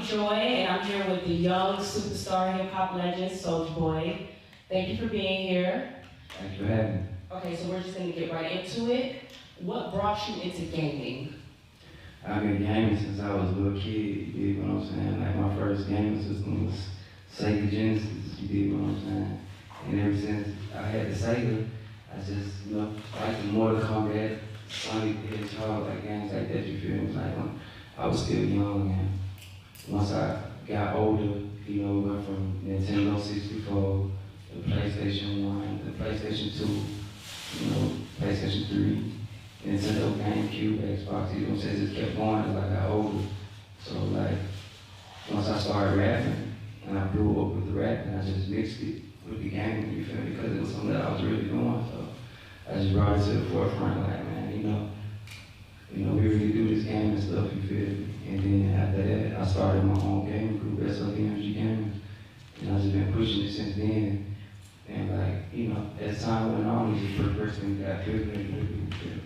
Joy, and I'm here with the young superstar hip hop legend, Soulja Boy. Thank you for being here. Thank you for having me. Okay, so we're just gonna get right into it. What brought you into gaming? I've been gaming since I was a little kid, you dig what I'm saying? Like my first gaming system was Sega Genesis, you dig what I'm saying? And ever since I had the Sega, I just, like the Mortal Kombat, Sonic the Hedgehog, like games like that, you feel me? Like when I was still young, and once I got older, went from Nintendo 64, the PlayStation 1, the PlayStation 2, PlayStation 3, Nintendo, GameCube, Xbox, it just kept going as I got older. So like, once I started rapping, and I grew up with the rapping, I just mixed it with the gaming, you feel me? Because it was something that I was really doing, so I just brought it to the forefront, like, man, we really do this gaming stuff, you feel me? And then after that, I started my own gaming group, SOD Energy Gaming, and I've just been pushing it since then. And like, as time went on, it just progressively got bigger and bigger, you feel me?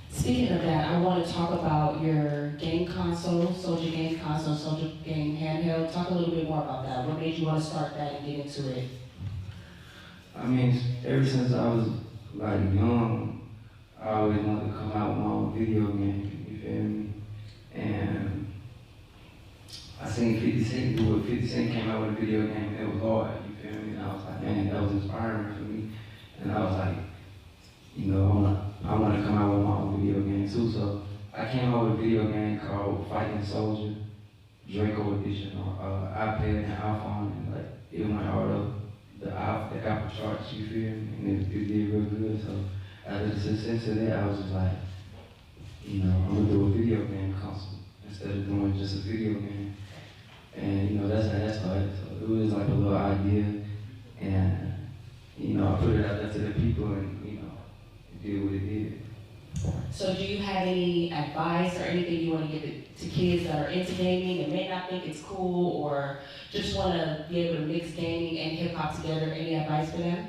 Speaking of that, I want to talk about your game console, Soulja Game console, Soulja Game handheld. Talk a little bit more about that. What made you want to start that and get into it? I mean, ever since I was like young, I always wanted to come out with my own video game, you feel me? And I seen 50 Cent do it. 50 Cent came out with a video game and it was hard, you feel me? And I was like, man, that was inspiring for me. And I was like, I want to come out with my own video game too. So I came out with a video game called Fighting Soldier, Draco Edition on iPad and iPhone, and like it went all up the Apple charts, you feel me? And it did real good. So after the success of that, I was just like, I'm gonna do a video game console instead of doing just a video game. And that's how that started. So it was like a little idea, and I put it out there to the people, and it did what it did. So do you have any advice or anything you want to give to kids that are into gaming and may not think it's cool or just want to be able to mix gaming and hip hop together? Any advice for them?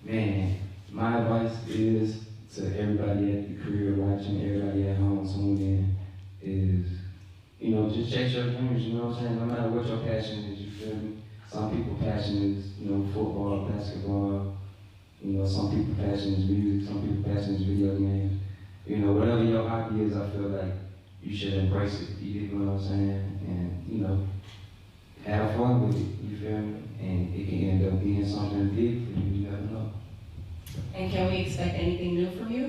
Man, my advice is to everybody at the career watching, everybody at home tuned in, is, just check your dreams, you know what I'm saying? No matter what your passion is, you feel me? Some people's passion is, football, basketball. Some people's passion is music, some people's passion is video games. Whatever your hobby is, I feel like you should embrace it, you get what I'm saying? And, have fun with it, you feel me? And it can end up being something big for you, you never know. And can we expect anything new from you?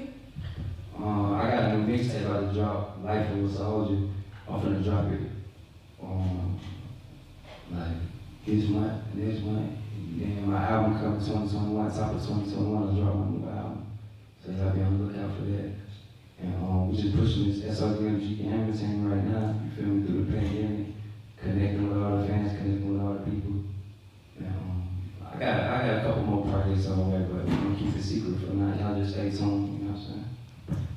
I got a new mixtape about to drop, Life of a Soldier. I'm finna drop it, like this month, next month. Then my album comes 2021, top of 2021, I'll drop my new album. So y'all be on the lookout for that. And we're just pushing this SOD Energy Gaming team right now, you feel me, through the pandemic, connecting with all the fans, connecting with all the people. And I got a couple more projects on the way, but we're gonna keep it secret for now. Y'all just stay tuned, you know what I'm saying?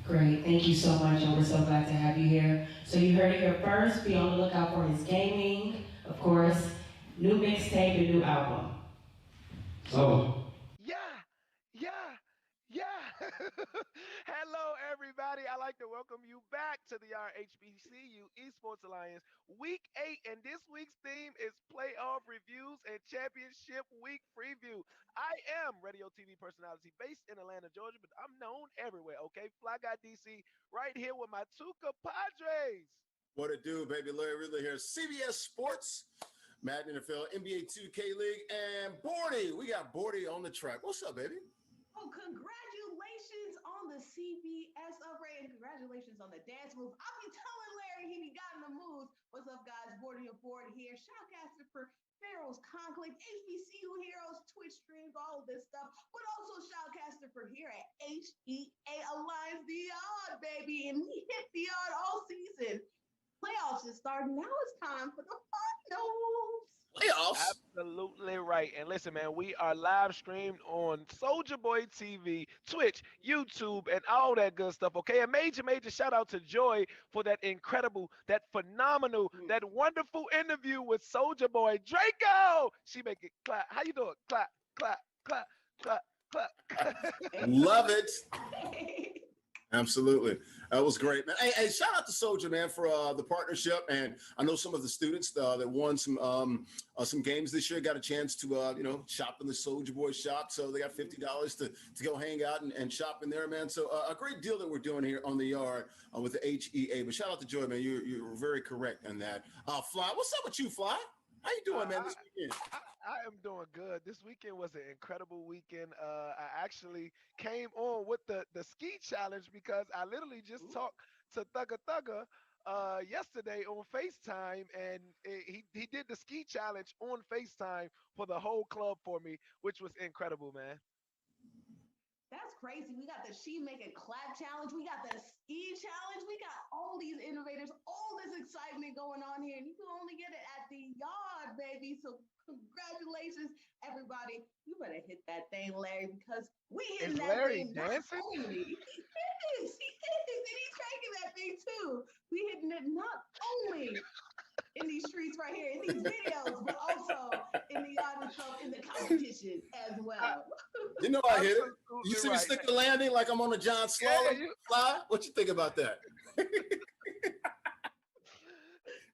Great, thank you so much, and we're so glad to have you here. So you heard it here first. Be on the lookout for his gaming, of course, new mixtape and new album. So, yeah. Hello, everybody. I'd like to welcome you back to the HBCU Esports Alliance Week 8. And this week's theme is Playoff Reviews and Championship Week Preview. I am radio TV personality based in Atlanta, Georgia, but I'm known everywhere, okay? Fly Guy DC, right here with my two compadres. What it do, baby? Larry Ridley here, CBS Sports, Madden NFL, NBA 2K League, and Bordy. We got Bordy on the track. What's up, baby? Oh, congratulations on the CBS upgrade and congratulations on the dance move. I'll be telling Larry he got in the moves. What's up, guys? Bordy aboard here. Shoutcaster for Pharaoh's Conclave, HBCU Heroes, Twitch streams, all of this stuff, but also shoutcaster for here at HEA Alliance the Odd, baby, and we hit the odd all season. Playoffs is starting. Now it's time for the finals. Playoffs? Absolutely right. And listen, man, we are live streamed on Soulja Boy TV, Twitch, YouTube, and all that good stuff. Okay, a major shout out to Joy for that incredible, that phenomenal, that wonderful interview with Soulja Boy Draco. She make it clap. How you doing? Clap, clap, clap, clap, clap. Love it. Absolutely. That was great, man. Hey, shout out to Soldier, man, for the partnership. And I know some of the students that won some games this year got a chance to, shop in the Soldier Boy shop. So they got $50 to go hang out and shop in there, man. So a great deal that we're doing here on the yard with the HEA. But shout out to Joy, man. You're very correct in that. Fly, what's up with you, Fly? How you doing, man, this weekend? I am doing good. This weekend was an incredible weekend. I actually came on with the ski challenge because I literally just talked to Thugger Thugger yesterday on FaceTime, and he did the ski challenge on FaceTime for the whole club for me, which was incredible, man. That's crazy. We got the She Make It Clap challenge. We got the ski challenge. We got all these innovators, all this excitement going on here. And you can only get it at the yard, baby. So congratulations, everybody. You better hit that thing, Larry, because we Is hitting that Larry thing not dancing? only. And he's cranking that thing too. We hitting it not only in these streets right here, in these videos, but also in the yard itself, in the competition as well. You know I hit it. You Absolutely see me right. stick the landing like I'm on a John Slalom Fly? What you think about that?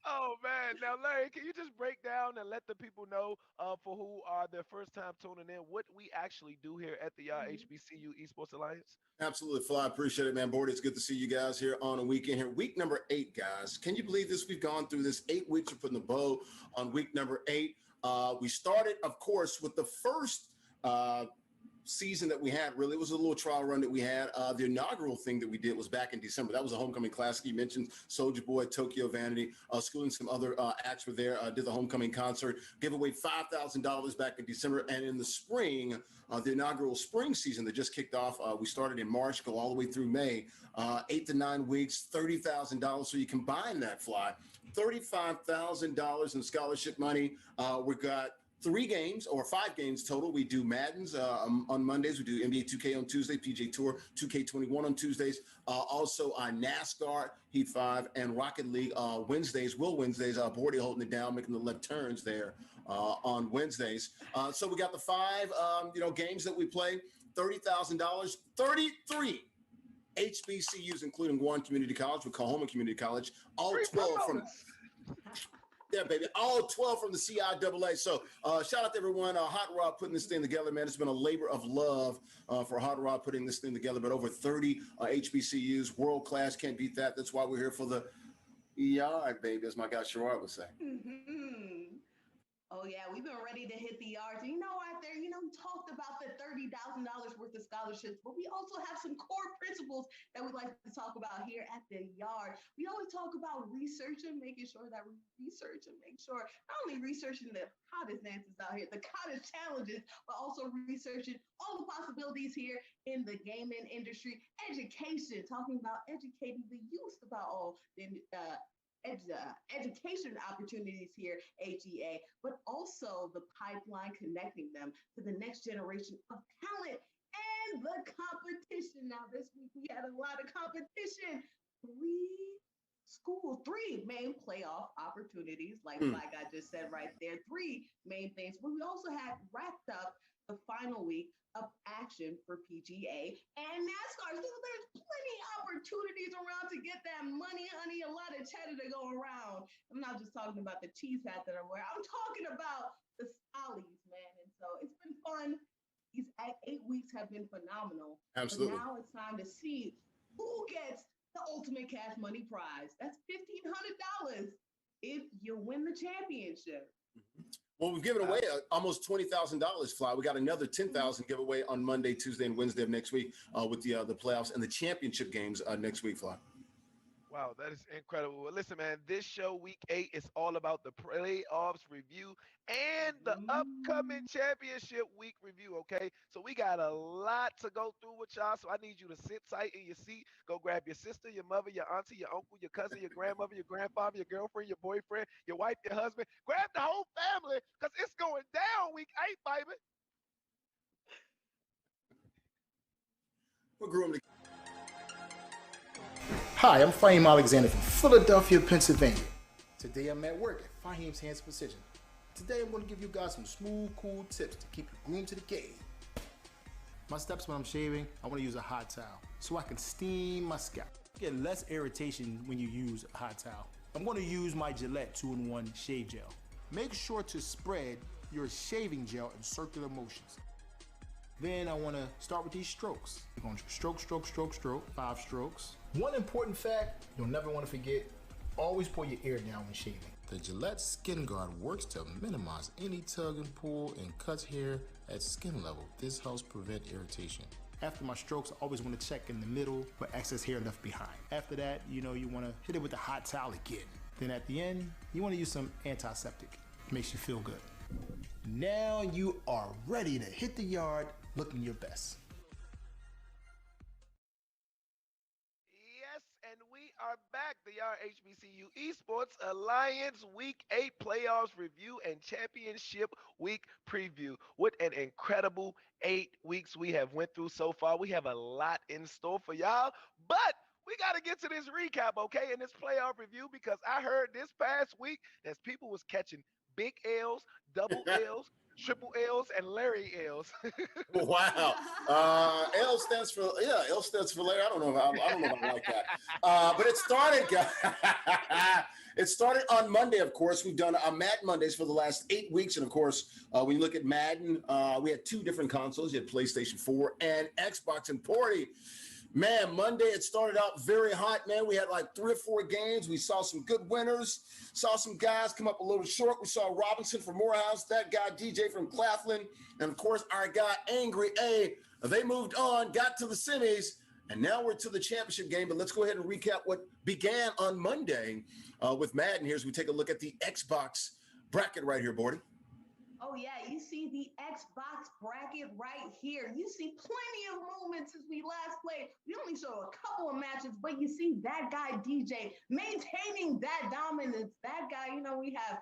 Oh man! Now, Larry, can you just break down and let the people know, for who are their first time tuning in, what we actually do here at the HBCU Esports Alliance? Absolutely, Fly. Appreciate it, man. Bordy, it's good to see you guys here on a weekend here. Week number 8, guys. Can you believe this? We've gone through this 8 weeks. We're putting the bow on week number 8. We started, of course, with the first season that we had. Really, it was a little trial run that we had. The inaugural thing that we did was back in December. That was a homecoming classic. You mentioned Soldier Boy, Tokyo Vanity, schooling some other acts were there. Did the homecoming concert, gave away $5,000 back in December, and in the spring, the inaugural spring season that just kicked off. We started in March, go all the way through May, 8 to 9 weeks, $30,000. So you combine that, Fly, $35,000 in scholarship money. We got 3 games or 5 games total. We do Maddens on Mondays. We do NBA 2K on Tuesday, PJ Tour 2K21 on Tuesdays. Also NASCAR Heat 5 and Rocket League Wednesdays. Wednesdays. Bordy holding it down, making the left turns there on Wednesdays. So we got the 5 games that we play. $30,000. 33 HBCUs, including one community college, Oklahoma Community College. All 12 from. Yeah, baby. All 12 from the CIAA. So shout out to everyone. Hot Rod putting this thing together, man. It's been a labor of love for Hot Rod putting this thing together. But over 30 HBCUs, world class. Can't beat that. That's why we're here for the yard, baby, as my guy Sherrod would say. Mm-hmm. Oh yeah, we've been ready to hit the yards. And out there, we talked about the $30,000 worth of scholarships, but we also have some core principles that we like to talk about here at the yard. We always talk about researching, making sure that we research and make sure not only researching the hottest answers out here, the hottest challenges, but also researching all the possibilities here in the gaming industry. Education, talking about educating the youth about all the education opportunities here, HEA, but also the pipeline connecting them to the next generation of talent and the competition. Now, this week we had a lot of competition. 3 main playoff opportunities, like I just said right there, 3 main things. But we also had wrapped up the final week of action for PGA and NASCAR. So there's plenty of opportunities around to get that money, honey. A lot of cheddar to go around. I'm not just talking about the cheese hat that I wear. I'm talking about the Stollies, man. And so it's been fun. These 8 weeks have been phenomenal. Absolutely. But now it's time to see who gets the ultimate cash money prize. That's $1,500 if you win the championship. Well, we've given away almost $20,000, Fly. We got another $10,000 giveaway on Monday, Tuesday, and Wednesday of next week with the playoffs and the championship games next week, Fly. Wow, that is incredible. Well, listen, man, this show, week 8, is all about the playoffs review and the upcoming championship week review, okay? So we got a lot to go through with y'all, so I need you to sit tight in your seat. Go grab your sister, your mother, your auntie, your uncle, your cousin, your grandmother, your grandfather, your girlfriend, your boyfriend, your wife, your husband. Grab the whole family, because it's going down week 8, baby. We're groomed. Hi, I'm Fahim Alexander from Philadelphia, Pennsylvania. Today I'm at work at Fahim's Hands Precision. Today I'm going to give you guys some smooth, cool tips to keep you groomed to the game. My steps when I'm shaving, I want to use a hot towel so I can steam my scalp. Get less irritation when you use a hot towel. I'm going to use my Gillette 2-in-1 shave gel. Make sure to spread your shaving gel in circular motions. Then I want to start with these strokes. You're going to stroke, stroke, stroke, stroke, 5 strokes. One important fact you'll never want to forget, always pull your ear down when shaving. The Gillette Skin Guard works to minimize any tug and pull and cuts hair at skin level. This helps prevent irritation. After my strokes, I always want to check in the middle for excess hair left behind. After that, you want to hit it with the hot towel again. Then at the end, you want to use some antiseptic. Makes you feel good. Now you are ready to hit the yard looking your best. Yes, and we are back. The HBCU Esports Alliance Week 8 Playoffs Review and Championship Week Preview. What an incredible 8 weeks we have went through so far. We have a lot in store for y'all, but we got to get to this recap, okay, in this playoff review, because I heard this past week that people was catching big L's, double L's, triple L's, and Larry L's. Wow. L stands for Larry. I don't know if I like that. But it started, guys. It started on Monday, of course. We've done Madden Mondays for the last 8 weeks. And of course, when you look at Madden, we had 2 different consoles. You had PlayStation 4 and Xbox. And Porty, man, Monday, it started out very hot, man. We had like 3 or 4 games. We saw some good winners, saw some guys come up a little short. We saw Robinson from Morehouse, that guy DJ from Claflin, and of course, our guy Angry A. They moved on, got to the semis, and now we're to the championship game. But let's go ahead and recap what began on Monday with Madden here as we take a look at the Xbox bracket right here, Bordy. Oh, yeah, you see the Xbox bracket right here. You see plenty of moments since we last played. We only showed a couple of matches, but you see that guy DJ maintaining that dominance. That guy, we have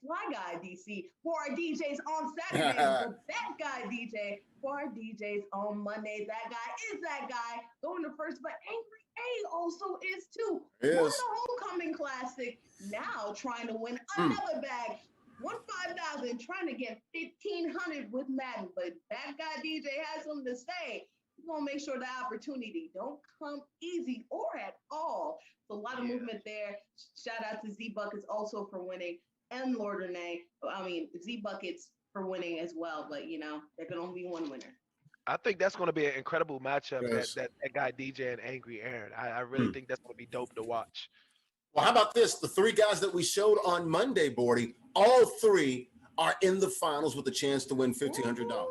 Fly Guy DC for our DJs on Saturdays, but that guy DJ for our DJs on Mondays. That guy is that guy going to first, but Angry A also is too. Yes. Won the Homecoming Classic, now trying to win another bag. Won 5,000, trying to get 1,500 with Madden, but that guy DJ has something to say. He's gonna make sure the opportunity don't come easy or at all. So a lot of movement there. Shout out to Z Buckets also for winning, and Lord Renee. Z Buckets for winning as well, but there can only be one winner. I think that's going to be an incredible matchup. Yes. That guy DJ and Angry Aaron. I really think that's going to be dope to watch. Well, how about this? The 3 guys that we showed on Monday, Bordy, all 3 are in the finals with a chance to win $1,500. How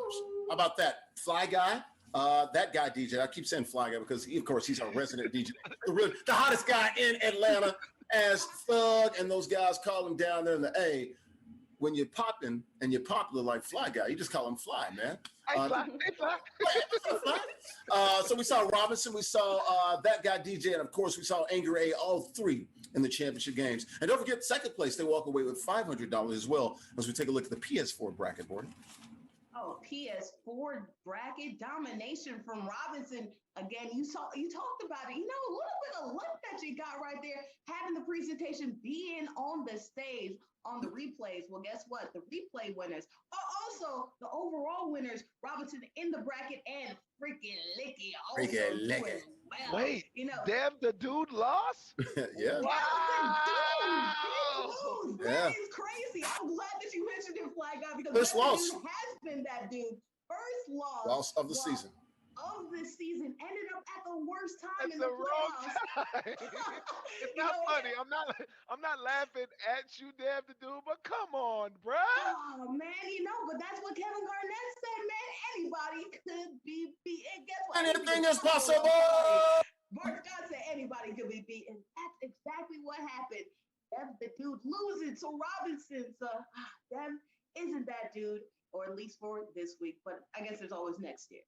about that? Fly Guy, that guy DJ. I keep saying Fly Guy because, of course, he's our resident DJ. The hottest guy in Atlanta, as Thug and those guys call him down there in the A. When you're popping and you're popular like Fly Guy, you just call him Fly, man. Hey, Fly. So we saw Robinson, we saw that guy DJ, and of course we saw Angry A, all 3 in the championship games. And don't forget, second place, they walk away with $500 as well as we take a look at the PS4 bracket board. Oh, PS4 bracket domination from Robinson. Again, you talked about it. A little bit of luck that you got right there, having the presentation, being on the stage, on the replays. Well, guess what? The replay winners are also the overall winners. Robinson in the bracket and freaking Licky also doing well. Wait, Dev the dude lost? Yeah. Wow. Dude, Yeah. that is crazy. I'm glad that you mentioned him, Flag Guy, because First loss. dude has been that dude. First Loss of the season. Of this season, ended up at the worst time It's in the the wrong playoffs. time. It's not funny. I'm not laughing at you, Dev the dude, but come on, bruh. Oh man, but that's what Kevin Garnett said, man. Anybody could be beat. And guess what? Anything is possible. Mark Scott said anybody could be beat, and that's exactly what happened. Dev the dude losing to Robinson. So Dev isn't that dude, or at least for this week. But I guess there's always next year.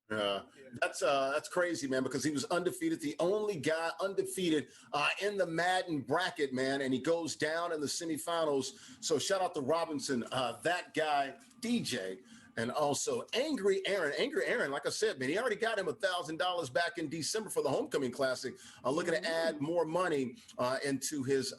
That's crazy, man, because he was undefeated, the only guy undefeated in the Madden bracket, man, and he goes down in the semifinals. So shout out to Robinson, that guy DJ, and also Angry Aaron. Angry Aaron, like I said, man, he already got him $1,000 back in December for the Homecoming Classic. Looking to add more money into his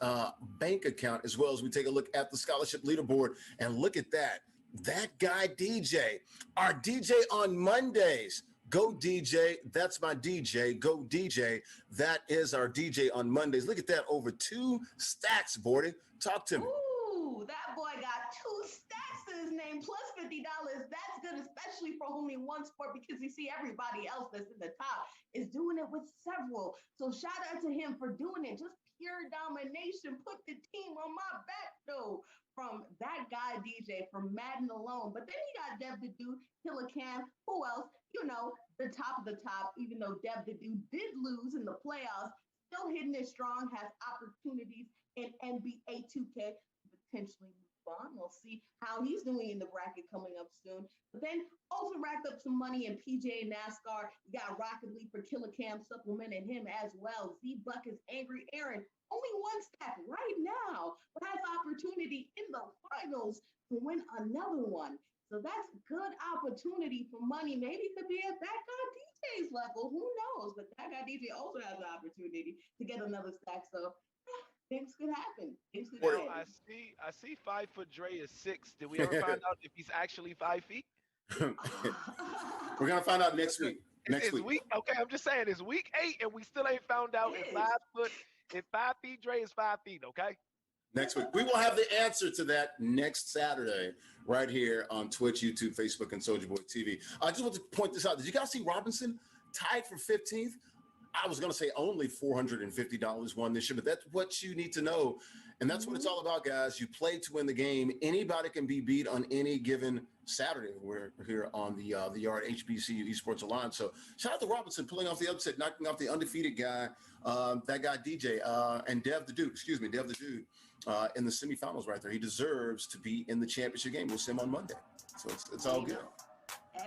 bank account, as well as we take a look at the scholarship leaderboard, and look at that. That guy DJ, our DJ on Mondays. Go DJ. That's my DJ. Go DJ. That is our DJ on Mondays. Look at that. Over 2 stacks, Bordy. Talk to me. Ooh, that boy got 2 stacks to his name plus $50. That's good, especially for only one sport, because you see everybody else that's in the top is doing it with several. So shout out to him for doing it. Just pure domination. Put the team on my back, though. From that guy DJ from Madden alone. But then he got Dev the Dude, Killer Cam. Who else? You know, the top of the top, even though Dev the Dude did lose in the playoffs, still hitting it strong, has opportunities in NBA 2K, potentially move on. We'll see how he's doing in the bracket coming up soon. But then also racked up some money in PJ NASCAR. You got Rocket League for Killer Cam supplementing him as well. Z Buck is Angry Aaron. Only 1 stack right now, but has opportunity in the finals to win another one. So that's good opportunity for money. Maybe could be at that guy DJ's level. Who knows? But that guy DJ also has the opportunity to get another stack. So things could happen. Things could Well, happen. I see 5 foot Dre is 6. Did we ever find out if he's actually 5 feet? We're gonna find out next week. Next week. Okay, I'm just saying it's week 8 and we still ain't found out if 5 feet Dre is 5 feet. Okay. Next week. We will have the answer to that next Saturday right here on Twitch, YouTube, Facebook, and Soulja Boy TV. I just want to point this out. Did you guys see Robinson tied for 15th? I was going to say only $450 won this year, but that's what you need to know. And that's what it's all about, guys. You play to win the game. Anybody can be beat on any given Saturday. We're here on the Yard HBCU Esports Alliance. So shout out to Robinson pulling off the upset, knocking off the undefeated guy, that guy DJ, and Dev the Dude in the semifinals right there. He deserves to be in the championship game. We'll see him on Monday. So it's all good.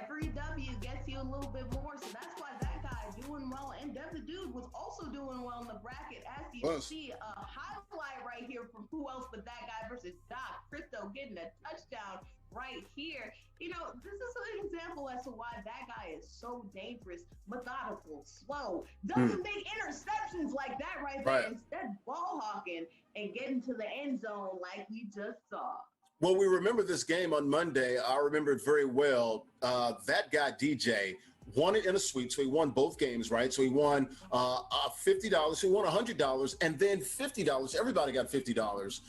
Every W gets you a little bit more, so that's why that guy is doing well. And Dev the Dude was also doing well in the bracket, as you see a highlight right here from who else but that guy versus Doc Crypto getting a touchdown right here. You know, this is an example as to why that guy is so dangerous, methodical, slow, doesn't make interceptions like that right there. Instead, ball hawking and getting to the end zone like we just saw. Well, we remember this game on Monday. I remember it very well. That guy, DJ, won it in a sweep. So he won both games, right? So he won $50. He won $100 and then $50. Everybody got $50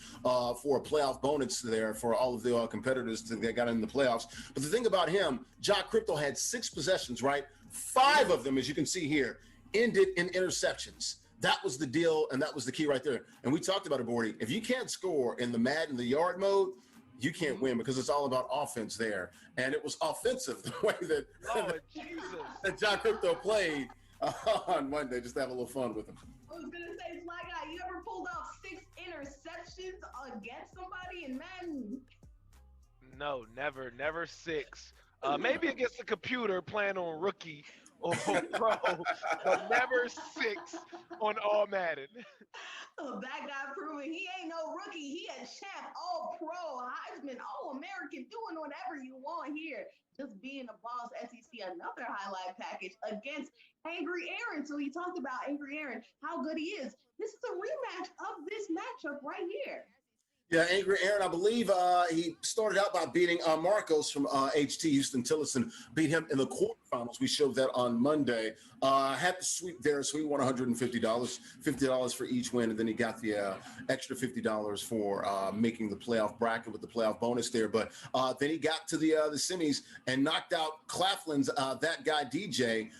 for a playoff bonus there for all of the competitors that got in the playoffs. But the thing about him, Jock Crypto had 6 possessions, right? 5 of them, as you can see here, ended in interceptions. That was the deal, and that was the key right there. And we talked about it, Bordy. If you can't score in the Madden, the yard mode, you can't win because it's all about offense there. And it was offensive the way that, that John Crypto played on Monday. Just to have a little fun with him. I was going to say, Sly Guy, you ever pulled off 6 interceptions against somebody in Madden? No, never 6. Maybe against a computer playing on rookie or pro, but never 6 on all Madden. Oh, that guy proving he ain't no rookie. He a champ, all pro, Heisman, all American, doing whatever you want here. Just being a boss. SEC, another highlight package against Angry Aaron. So he talked about Angry Aaron, how good he is. This is a rematch of this matchup right here. Yeah, Angry Aaron, I believe he started out by beating Marcos from HT Houston Tillotson, beat him in the quarterfinals. We showed that on Monday. Had the sweep there, so he won $150, $50 for each win, and then he got the extra $50 for making the playoff bracket with the playoff bonus there. But then he got to the semis and knocked out Claflin's that guy DJ,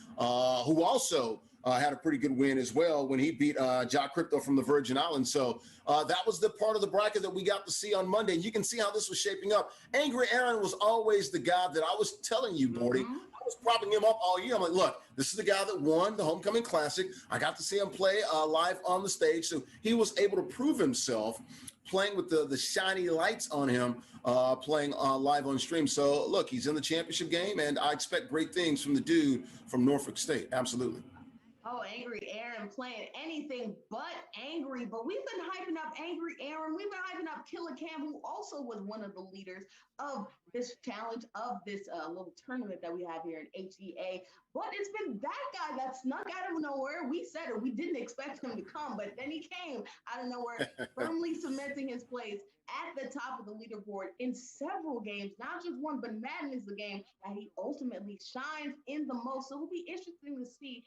who also had a pretty good win as well when he beat Jock Crypto from the Virgin Islands. So that was the part of the bracket that we got to see on Monday. And you can see how this was shaping up. Angry Aaron was always the guy that I was telling you, Bordy. I was propping him up all year. I'm like, look, this is the guy that won the Homecoming Classic. I got to see him play live on the stage. So he was able to prove himself playing with the shiny lights on him, playing live on stream. So, look, he's in the championship game, and I expect great things from the dude from Norfolk State. Absolutely. Oh, Angry Aaron playing anything but angry. But we've been hyping up Angry Aaron. We've been hyping up Killer Cam, who also was one of the leaders of this challenge, of this little tournament that we have here in HEA. But it's been that guy that snuck out of nowhere. We said it. We didn't expect him to come, but then he came out of nowhere, firmly cementing his place at the top of the leaderboard in several games, not just one, but Madden is the game that he ultimately shines in the most. So it'll be interesting to see,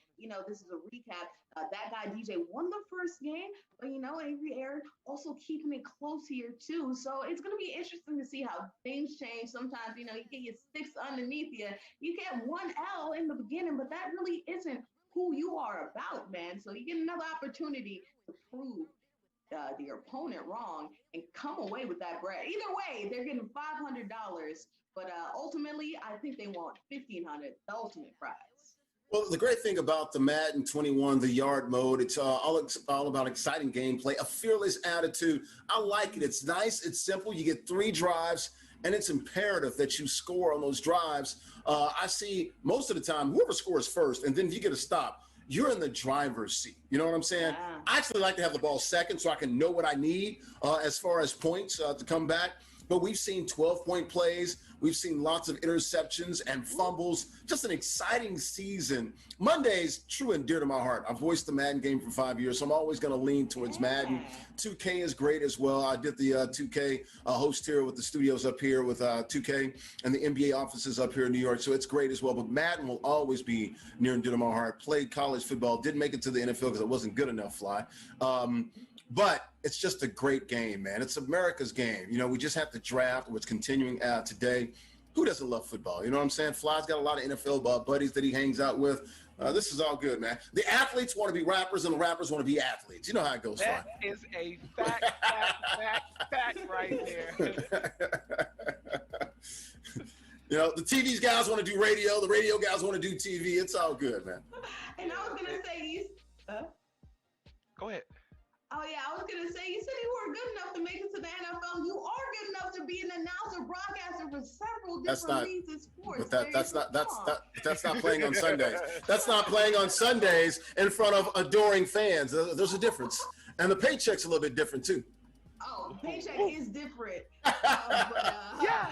this is a recap. That guy, DJ, won the first game, but, Avery Aaron also keeping it close here, too. So it's going to be interesting to see how things change. Sometimes, you get your sticks underneath you. You get one L in the beginning, but that really isn't who you are about, man. So you get another opportunity to prove the opponent wrong and come away with that bread. Either way, they're getting $500, but ultimately, I think they want $1,500, the ultimate prize. Well, the great thing about the Madden 21, the yard mode, it's all about exciting gameplay, a fearless attitude. I like it. It's nice. It's simple. You get 3 drives, and it's imperative that you score on those drives. I see most of the time, whoever scores first, and then if you get a stop, you're in the driver's seat. You know what I'm saying? Yeah. I actually like to have the ball second so I can know what I need as far as points to come back. But we've seen 12-point plays. We've seen lots of interceptions and fumbles. Just an exciting season. Monday's true and dear to my heart. I've voiced the Madden game for 5 years, so I'm always going to lean towards Madden. 2K is great as well. I did the 2K host here with the studios up here with 2K and the NBA offices up here in New York, so it's great as well. But Madden will always be near and dear to my heart. Played college football. Didn't make it to the NFL because it wasn't good enough, Fly. But it's just a great game, man. It's America's game. We just had the draft, which continuing today. Who doesn't love football? You know what I'm saying? Fly's got a lot of NFL buddies that he hangs out with. This is all good, man. The athletes want to be rappers, and the rappers want to be athletes. You know how it goes, Fly. That is a fact right there. The TV guys want to do radio. The radio guys want to do TV. It's all good, man. And I was going to say, Go ahead. Oh, yeah, I was going to say, you said you were good enough to make it to the NFL. You are good enough to be an announcer, broadcaster for several different leagues in sports. But that's not playing on Sundays. That's not playing on Sundays in front of adoring fans. There's a difference. And the paycheck's a little bit different, too. Oh, paycheck is different. Yeah,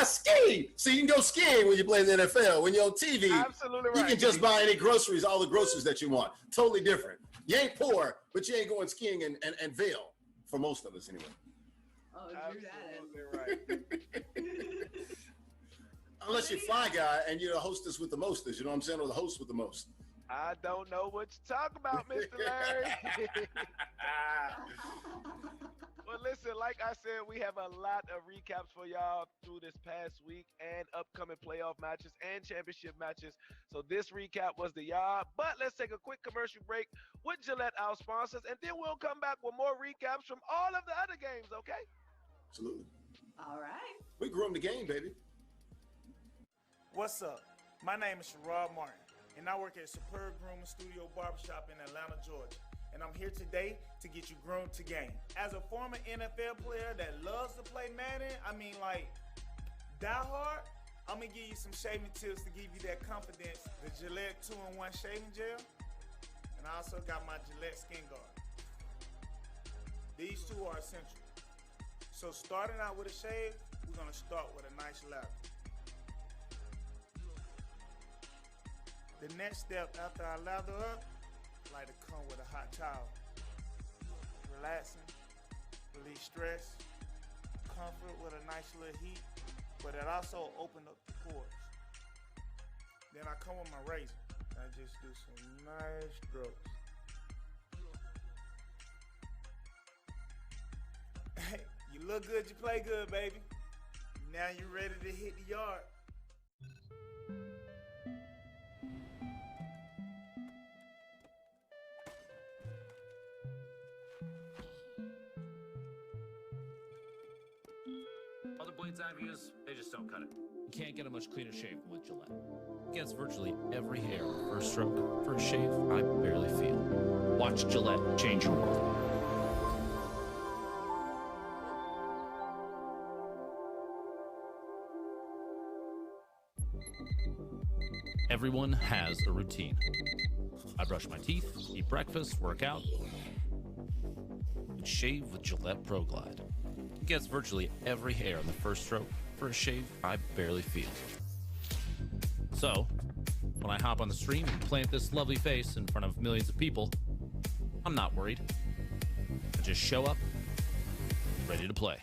skiing. So you can go skiing when you play in the NFL. When you're on TV, Absolutely right. You can just buy any groceries, all the groceries that you want. Totally different. You ain't poor, but you ain't going skiing in Vail, for most of us anyway. Oh, Absolutely right. Unless you're Fly Guy and you're the hostess with the mostest, you know what I'm saying, or the host with the most. I don't know what you talk about, Mr. Larry. Well, listen, like I said, we have a lot of recaps for y'all through this past week and upcoming playoff matches and championship matches. So this recap was the yard, but let's take a quick commercial break with Gillette, our sponsors, and then we'll come back with more recaps from all of the other games, okay? Absolutely. All right. We groomed the game, baby. What's up? My name is Sherrod Martin, and I work at Superb Grooming Studio Barbershop in Atlanta, Georgia. And I'm here today to get you groomed to game. As a former NFL player that loves to play Madden, die hard, I'm gonna give you some shaving tips to give you that confidence. The Gillette 2-in-1 shaving gel, and I also got my Gillette Skin Guard. These two are essential. So starting out with a shave, we're gonna start with a nice lather. The next step after I lather up, I like to come with a hot towel. Relaxing, release stress, comfort with a nice little heat, but it also opened up the pores. Then I come with my razor. I just do some nice strokes. Hey, you look good, you play good, baby. Now you're ready to hit the yard. Other blades I've used, they just don't cut it. You can't get a much cleaner shave with Gillette. It gets virtually every hair on the first stroke. For a shave I barely feel. Watch Gillette change your world. Everyone has a routine. I brush my teeth, eat breakfast, work out, and shave with Gillette Pro Glide. It gets virtually every hair on the first stroke. For a shave I barely feel. So, when I hop on the stream and plant this lovely face in front of millions of people, I'm not worried. I just show up, ready to play.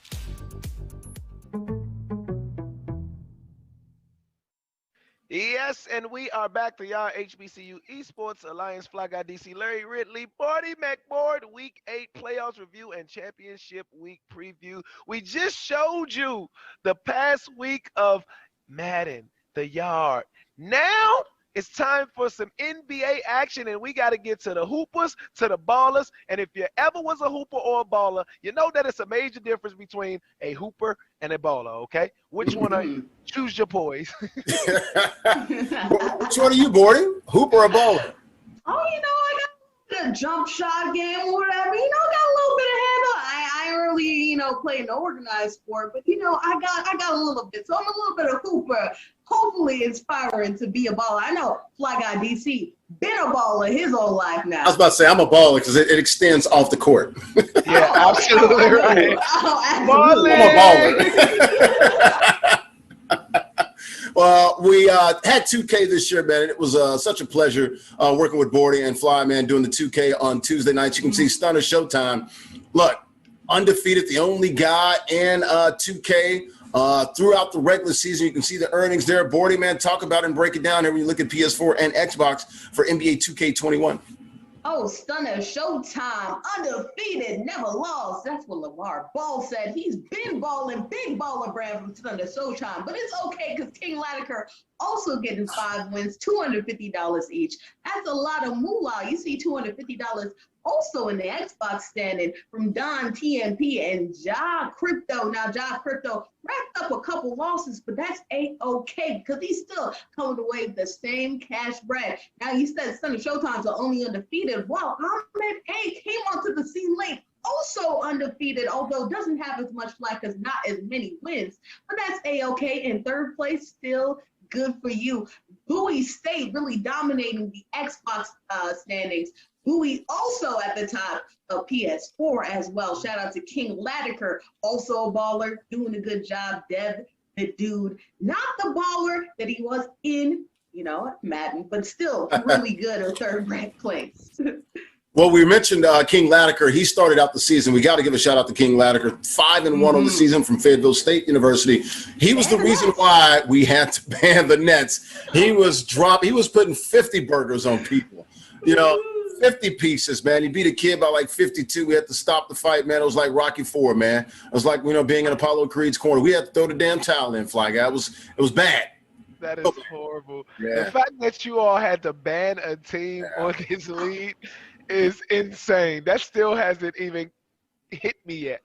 Yes, and we are back to y'all HBCU Esports Alliance Fly Guy DC Larry Ridley, Barty McBoard, Week 8 playoffs review and championship week preview. We just showed you the past week of Madden, the yard. Now it's time for some NBA action, and we got to get to the hoopers, to the ballers. And if you ever was a hooper or a baller, you know that it's a major difference between a hooper and a baller, okay? Which one are you? Choose your poise. Which one are you, Bordy? Hooper or baller? Oh, I got a jump shot game or whatever. Got a little bit of handle. I ain't really, play no organized sport, but I got a little bit. So I'm a little bit of hooper. Hopefully inspiring to be a baller. I know Fly Guy DC been a baller his whole life now. I was about to say I'm a baller because it extends off the court. Yeah, absolutely right. Absolutely. I'm a baller. Well, we had 2K this year, man. It was such a pleasure working with Bordy and Fly, man, doing the 2K on Tuesday nights. You can see Stunner Showtime. Look, undefeated, the only guy in 2K throughout the regular season. You can see the earnings there. Bordy, man, talk about it and break it down here when you look at PS4 and Xbox for NBA 2K21. Oh, Stunner Showtime, undefeated, never lost. That's what LeVar Ball said. He's been balling, big baller brand from Stunner Showtime. But it's okay because King Latiker also getting 5 wins, $250 each. That's a lot of moolah. You see $250 also in the Xbox standing from Don TMP and Ja Crypto. Now, Ja Crypto wrapped up a couple losses, but that's A-okay because he's still coming away with the same cash bread. Now, you said Stunner Showtimes are only undefeated. Well, Ahmed A came onto the scene late, also undefeated, although doesn't have as much flack as not as many wins. But that's A-okay. In third place, still good for you. Bowie State really dominating the Xbox standings. Bowie also at the top of PS4 as well. Shout out to King Latiker, also a baller, doing a good job. Dev, the dude, not the baller that he was in, Madden, but still really good in third-ranked place. Well, we mentioned King Latiker. He started out the season. We got to give a shout out to King Latiker. 5-1 on the season from Fayetteville State University. He was the reason why we had to ban the Nets. He was putting 50 burgers on people. 50 pieces, man. He beat a kid by like 52. We had to stop the fight, man. It was like Rocky IV, man. It was like, being in Apollo Creed's corner. We had to throw the damn towel in, Fly Guy. It was bad. That is horrible. Yeah. The fact that you all had to ban a team on this league is insane. That still hasn't even hit me yet.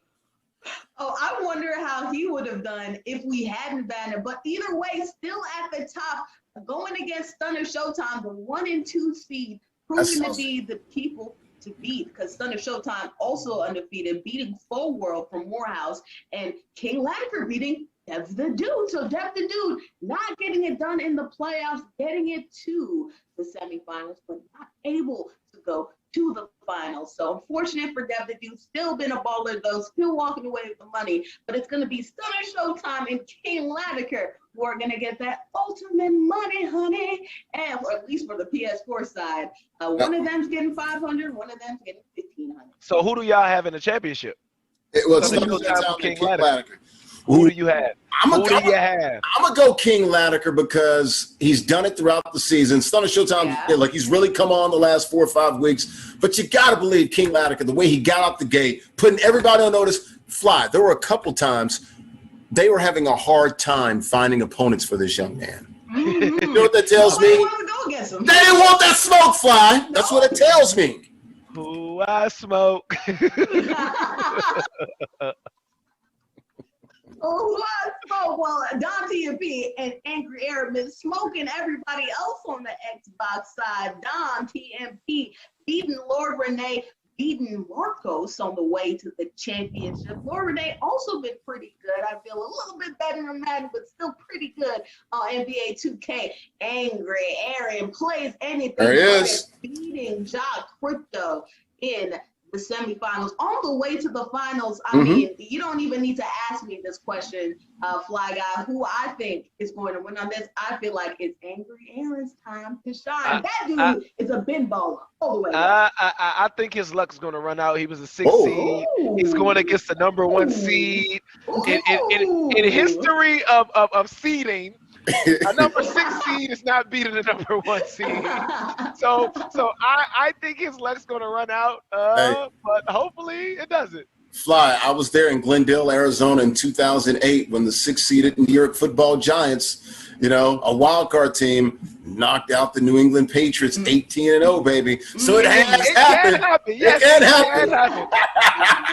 Oh, I wonder how he would have done if we hadn't banned him. But either way, still at the top, going against Stunner Showtime, the 1 and 2 seed, proving to be the people to beat, because Stunner Showtime also undefeated, beating Full World from Morehouse, and King Latiker beating Dev the Dude. So Dev the Dude not getting it done in the playoffs, getting it to the semifinals, but not able to go to the finals. So unfortunate for Dev the Dude. Still been a baller though, still walking away with the money. But it's gonna be Stunner Showtime and King Latiker who are gonna get that ultimate money, honey. And or at least for the PS4 side, one of them's getting 500, one of them's getting 1,500. So who do y'all have in the championship? Stunner Showtime King King Latiker. Who do you have? I'm gonna go King Latiker because he's done it throughout the season. Stunner Showtime, he's really come on the last 4 or 5 weeks. But you gotta believe King Latiker, the way he got out the gate, putting everybody on notice. Fly. There were a couple times they were having a hard time finding opponents for this young man. You know what that tells me? They didn't want that smoke, Fly. That's what it tells me. Who I smoke. Well, Don TMP and Angry Airman smoking everybody else on the Xbox side. Don TMP beating Lord Renee, beating Marcos on the way to the championship. Lord Renee also been pretty good. I feel a little bit better than Madden, but still pretty good on NBA 2K. Angry Aaron plays anything. There he is. Beating Ja Crypto in the semifinals, on the way to the finals. I mean, you don't even need to ask me this question, Fly Guy, who I think is going to win on this. I feel like it's Angry Aaron's time to shine. That dude is a bin baller all the way. I think his luck's going to run out. He was a 6 seed. He's going against the number 1 seed. In history of seeding, a number 6 seed is not beating the number 1 seed. So I think his luck's going to run out, but hopefully it doesn't. Fly, I was there in Glendale, Arizona in 2008 when the 6-seeded New York Football Giants, a wild card team, knocked out the New England Patriots 18-0, baby. So it has happened. Yes, it can happen.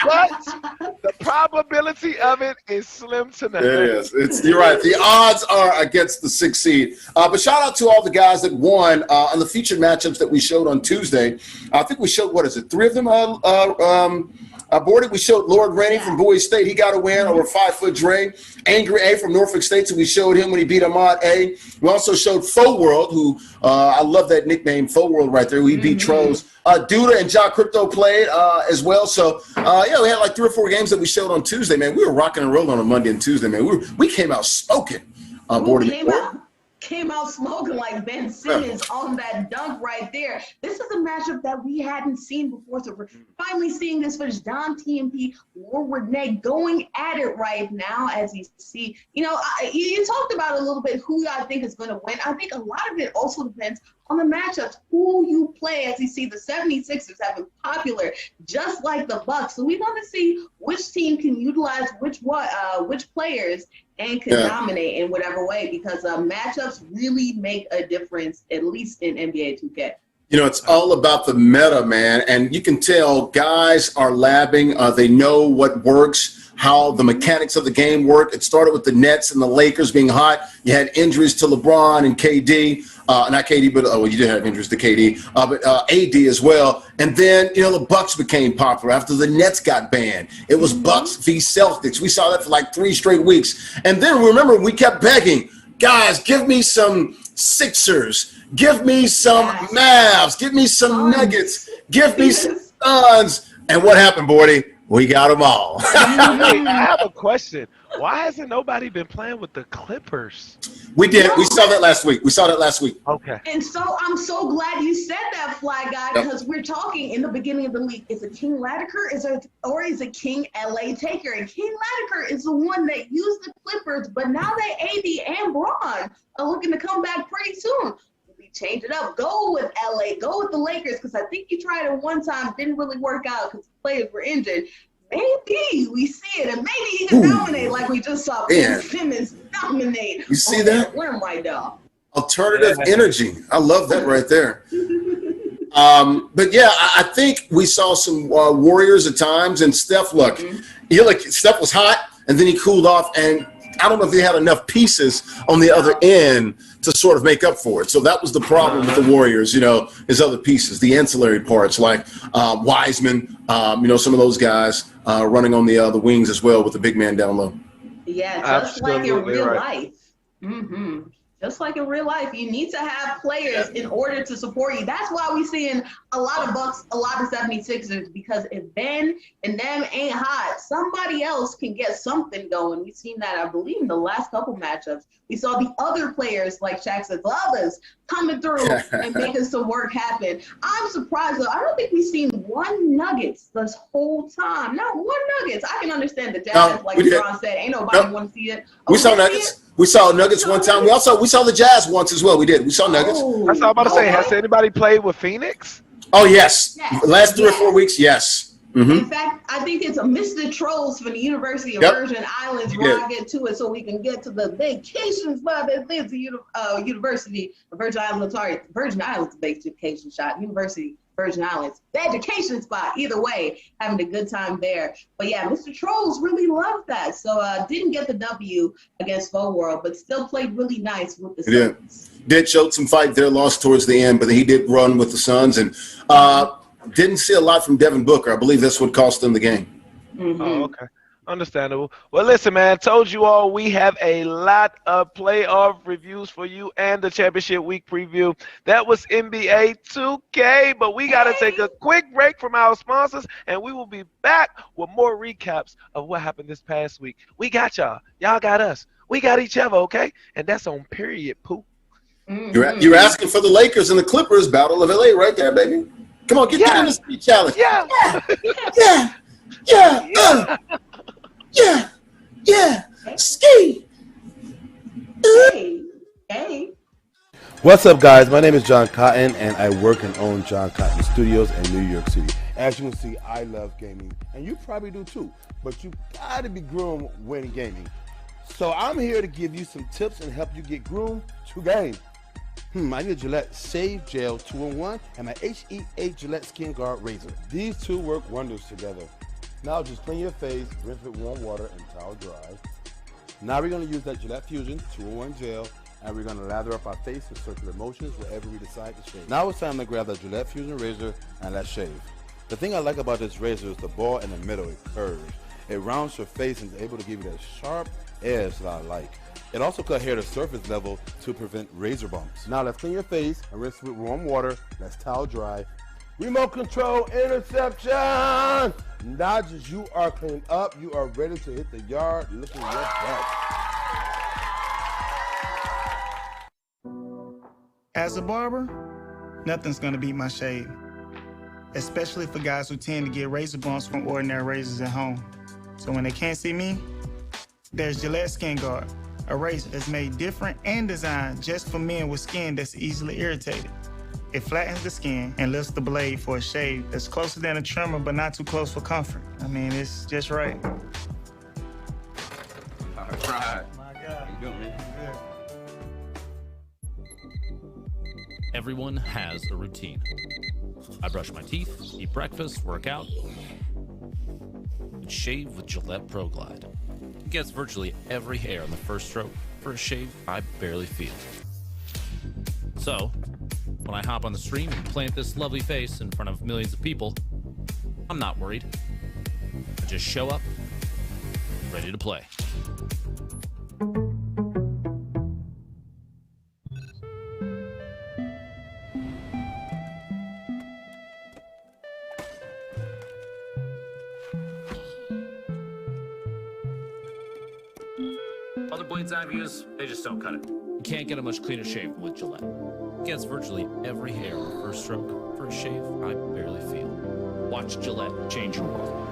But the probability of it is slim to none. It is. You're right. The odds are against the 6 seed. But shout out to all the guys that won on the featured matchups that we showed on Tuesday. I think we showed, 3 of them? Boarded. We showed Lord Rennie from Bowie State. He got a win over 5-foot Dre. Angry A from Norfolk State, so we showed him when he beat Ahmad A. We also showed Faux World, who I love that nickname, Faux World right there, who he beat Trolls. Duda and Ja Crypto played as well. So, we had like 3 or 4 games that we showed on Tuesday, man. We were rocking and rolling on a Monday and Tuesday, man. We came out smoking on boarding. Came out smoking like Ben Simmons on that dunk right there. This is a matchup that we hadn't seen before, so we're finally seeing this footage. Don TMP, Warward Neg going at it right now as you see. You talked about a little bit who I think is going to win. I think a lot of it also depends on the matchups, who you play. As you see, the 76ers have been popular, just like the Bucks. So we want to see which team can utilize which players and can dominate in whatever way, because matchups really make a difference, at least in NBA 2K. It's all about the meta, man. And you can tell guys are labbing. They know what works, how the mechanics of the game work. It started with the Nets and the Lakers being hot. You had injuries to LeBron and KD. Not KD, but you did have injuries to KD, but AD as well. And then, the Bucks became popular after the Nets got banned. It was Bucks v. Celtics. We saw that for like 3 straight weeks. And then remember, we kept begging, guys, give me some Sixers, give me some Mavs, give me some Nuggets, give me some Suns. And what happened, Bordy? We got them all. Hey, I have a question. Why hasn't nobody been playing with the Clippers? We did. We saw that last week. Okay. And so I'm so glad you said that, Fly Guy, because we're talking in the beginning of the league. Is it King Latiker or is it King LA Taker? And King Latiker is the one that used the Clippers, but now they AD and Braun are looking to come back pretty soon. Change it up. Go with LA. Go with the Lakers, because I think you tried it one time, didn't really work out because the players were injured. Maybe we see it, and maybe he can dominate like we just saw Ben Simmons dominate. You see that? Where am I now? Alternative energy. I love that right there. But yeah, I think we saw some Warriors at times, and Steph, look, Steph was hot, and then he cooled off, and I don't know if he had enough pieces on the other end to sort of make up for it. So that was the problem with the Warriors, his other pieces, the ancillary parts like Wiseman, some of those guys running on the wings as well with the big man down low. Yeah, just like in real life. Just like in real life, you need to have players in order to support you. That's why we're seeing a lot of Bucks, a lot of 76ers, because if Ben and them ain't hot, somebody else can get something going. We've seen that, I believe, in the last couple matchups. We saw the other players, like Shaq said, others coming through and making some work happen. I'm surprised, though. I don't think we've seen one Nuggets this whole time. Not one Nuggets. I can understand the Jazz, like LeBron said. Ain't nobody want to see it. We saw Nuggets. We saw Nuggets one time. We saw the Jazz once as well. We did. We saw Nuggets. That's what I'm about to say. Has anybody played with Phoenix? Oh, yes. Last 3 or 4 weeks, yes. In fact, I think it's a Mr. Trolls from the University of Virgin Islands. We'll get to it so we can get to the vacation spot that is the University of Virgin Islands. Sorry, Virgin Islands vacation shot. University Virgin Islands, the education spot. Either way, having a good time there. But yeah, Mr. Trolls really loved that. So didn't get the W against Faux World, but still played really nice with the Suns. Did show some fight there, lost towards the end, but he did run with the Suns, and didn't see a lot from Devin Booker. I believe that's what cost them the game. Oh, okay. Understandable. Well, listen, man. Told you all we have a lot of playoff reviews for you and the championship week preview. That was NBA 2K, but we got to take a quick break from our sponsors, and we will be back with more recaps of what happened this past week. We got y'all. Y'all got us. We got each other, okay? And that's on period, Pooh. You're asking for the Lakers and the Clippers battle of LA right there, baby. Come on, get in the speed challenge. Yeah. Yeah. Ski. Hey. What's up, guys? My name is John Cotton, and I work and own John Cotton Studios in New York City. As you can see, I love gaming, and you probably do too, but you gotta be groomed when gaming. So I'm here to give you some tips and help you get groomed to game. I need a Gillette Shave Gel 2-in-1 and my HE8 Gillette Skin Guard Razor. These two work wonders together. Now just clean your face, rinse with warm water and towel dry. Now we're going to use that Gillette Fusion 2-in-1 gel, and we're going to lather up our face with circular motions wherever we decide to shave. Now it's time to grab the Gillette Fusion razor and let's shave. The thing I like about this razor is the ball in the middle. It curves. It rounds your face and is able to give you that sharp edge that I like. It also cut hair to surface level to prevent razor bumps. Now let's clean your face and rinse with warm water. Let's towel dry. Remote control interception! Now just you are cleaned up. You are ready to hit the yard looking your best. As a barber, nothing's gonna beat my shave. Especially for guys who tend to get razor bumps from ordinary razors at home. So when they can't see me, there's Gillette Skin Guard, a razor that's made different and designed just for men with skin that's easily irritated. It flattens the skin and lifts the blade for a shave that's closer than a trimmer but not too close for comfort. I mean, it's just right. All right. My God. How you doing, man? Everyone has a routine. I brush my teeth, eat breakfast, work out, and shave with Gillette Pro Glide. It gets virtually every hair on the first stroke for a shave I barely feel. So, when I hop on the stream and plant this lovely face in front of millions of people, I'm not worried. I just show up, ready to play. Other blades I've used, they just don't cut it. You can't get a much cleaner shave with Gillette. It gets virtually every hair on the first stroke for a shave I barely feel. Watch Gillette change your world.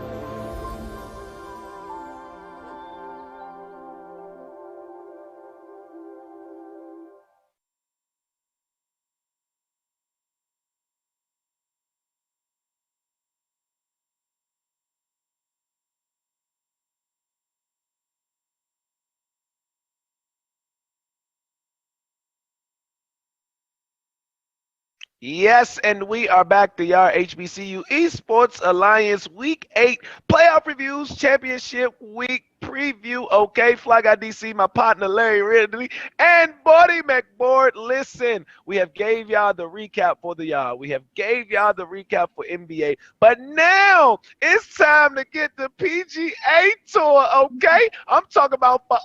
Yes, and we are back to your HBCU Esports Alliance Week 8 Playoff Reviews Championship Week Preview. Okay, Fly Guy DC, my partner Larry Ridley, and Buddy McBoard. Listen, we have gave y'all the recap for the y'all. We have gave y'all the recap for NBA, but now it's time to get the PGA Tour. Okay, I'm talking about for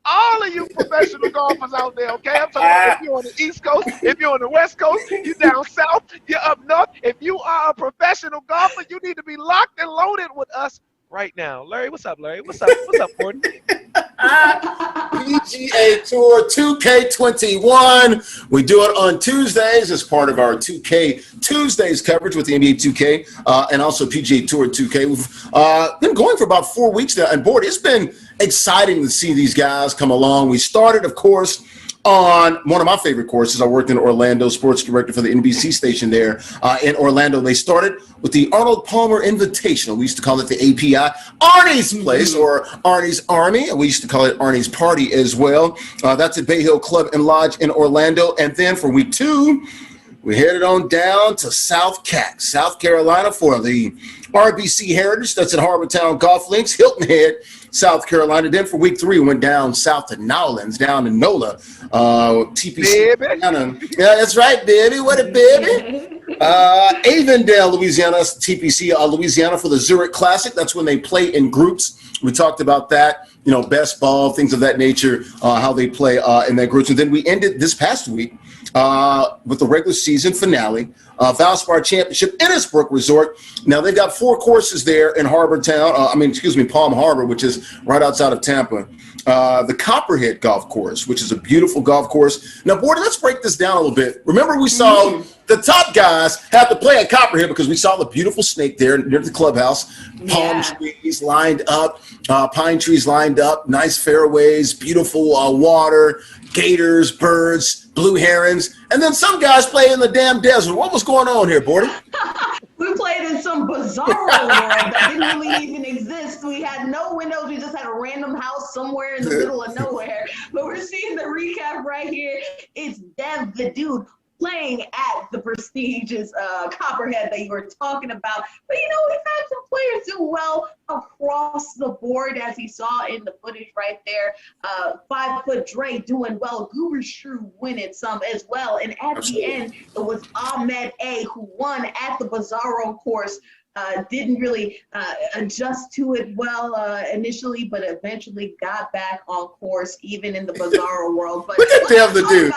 all of you professional golfers out there, okay? I'm talking about if you're on the East Coast, if you're on the West Coast, you're down south, you're up north. If you are a professional golfer, you need to be locked and loaded with us right now. Larry, what's up, Larry? What's up, Gordon? PGA Tour 2K21. We do it on Tuesdays as part of our 2K Tuesdays coverage with the NBA 2K and also PGA Tour 2K. We've been going for about 4 weeks now, and board, it's been exciting to see these guys come along. We started, of course, on one of my favorite courses. I worked in Orlando, sports director for the NBC station there in Orlando. They started with the Arnold Palmer Invitational. We used to call it the API, Arnie's Place, or Arnie's Army, and we used to call it Arnie's Party as well. That's at Bay Hill Club and Lodge in Orlando. And then for week 2, we headed on down to South Carolina for the RBC Heritage, that's at Harbortown Golf Links, Hilton Head, South Carolina. Then for week 3, we went down south to Nowlands, down in NOLA, TPC. Baby. Yeah, that's right, baby. What a baby. Avondale, Louisiana, that's TPC, Louisiana for the Zurich Classic. That's when they play in groups. We talked about that, best ball, things of that nature, how they play in that groups. And then we ended this past week with the regular season finale, Valspar Championship, Innisbrook Resort. Now, they've got 4 courses there in Palm Harbor, which is right outside of Tampa. The Copperhead Golf Course, which is a beautiful golf course. Now, Bordy, let's break this down a little bit. Remember, we saw the top guys have to play at Copperhead because we saw the beautiful snake there near the clubhouse. Palm trees lined up, pine trees lined up, nice fairways, beautiful water, gators, birds, blue herons, and then some guys play in the damn desert. What was going on here, Bordy? We played in some bizarro world that didn't really even exist. We had no windows. We just had a random house somewhere in the middle of nowhere. But we're seeing the recap right here. It's Dev the Dude playing at the prestigious Copperhead that you were talking about. But, we've had some players do well across the board, as you saw in the footage right there. 5 Foot Dre doing well. Goober Shrew winning some as well. And at the end, it was Ahmed A who won at the Bizarro course. Didn't really adjust to it well initially, but eventually got back on course, even in the Bizarro world. But look at Dev the Dude.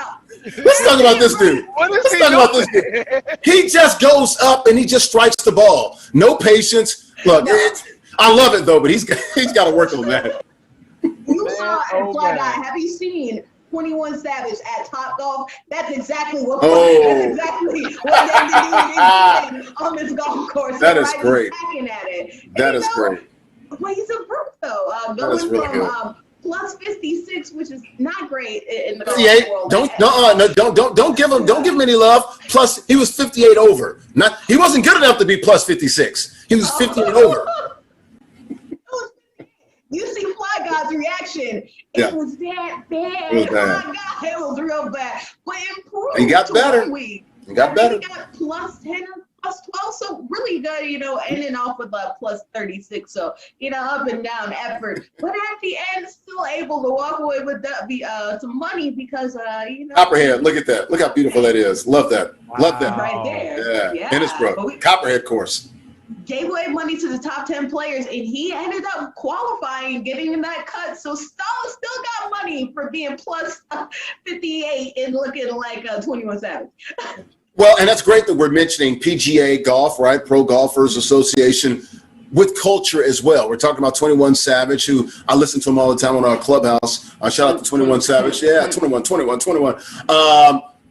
Let's talk about this dude. Let's talk about this dude. He just goes up and he just strikes the ball. No patience. Look, I love it though, but he's got to work on that. You saw at Fly Guy. Have you seen 21 Savage at Top Golf? That's exactly what they're doing on this golf course. That is great. At it. That is great. Well, he's a brook though. Going from plus 56, which is not great in the golf world. Don't give him any love. Plus, he was 58 over. He wasn't good enough to be plus 56. He was 58 over. You see Fly Guy's reaction. It was that bad. It was real bad. But improved. He got better. He got better. He got plus 10 or plus 12. So really good, ending off with plus 36. So, up and down effort. But at the end, still able to walk away with some money because, Copperhead, look at that. Look how beautiful that is. Love that. Wow. Love that. Right there. Yeah. Innisbrook. Copperhead course. Gave away money to the top 10 players, and he ended up qualifying, getting in that cut. So still got money for being plus 58 and looking like 21 Savage. Well, and that's great that we're mentioning PGA Golf, right? Pro Golfers Association with culture as well. We're talking about 21 Savage, who I listen to him all the time on our clubhouse. Shout out to 21 Savage. Yeah, 21.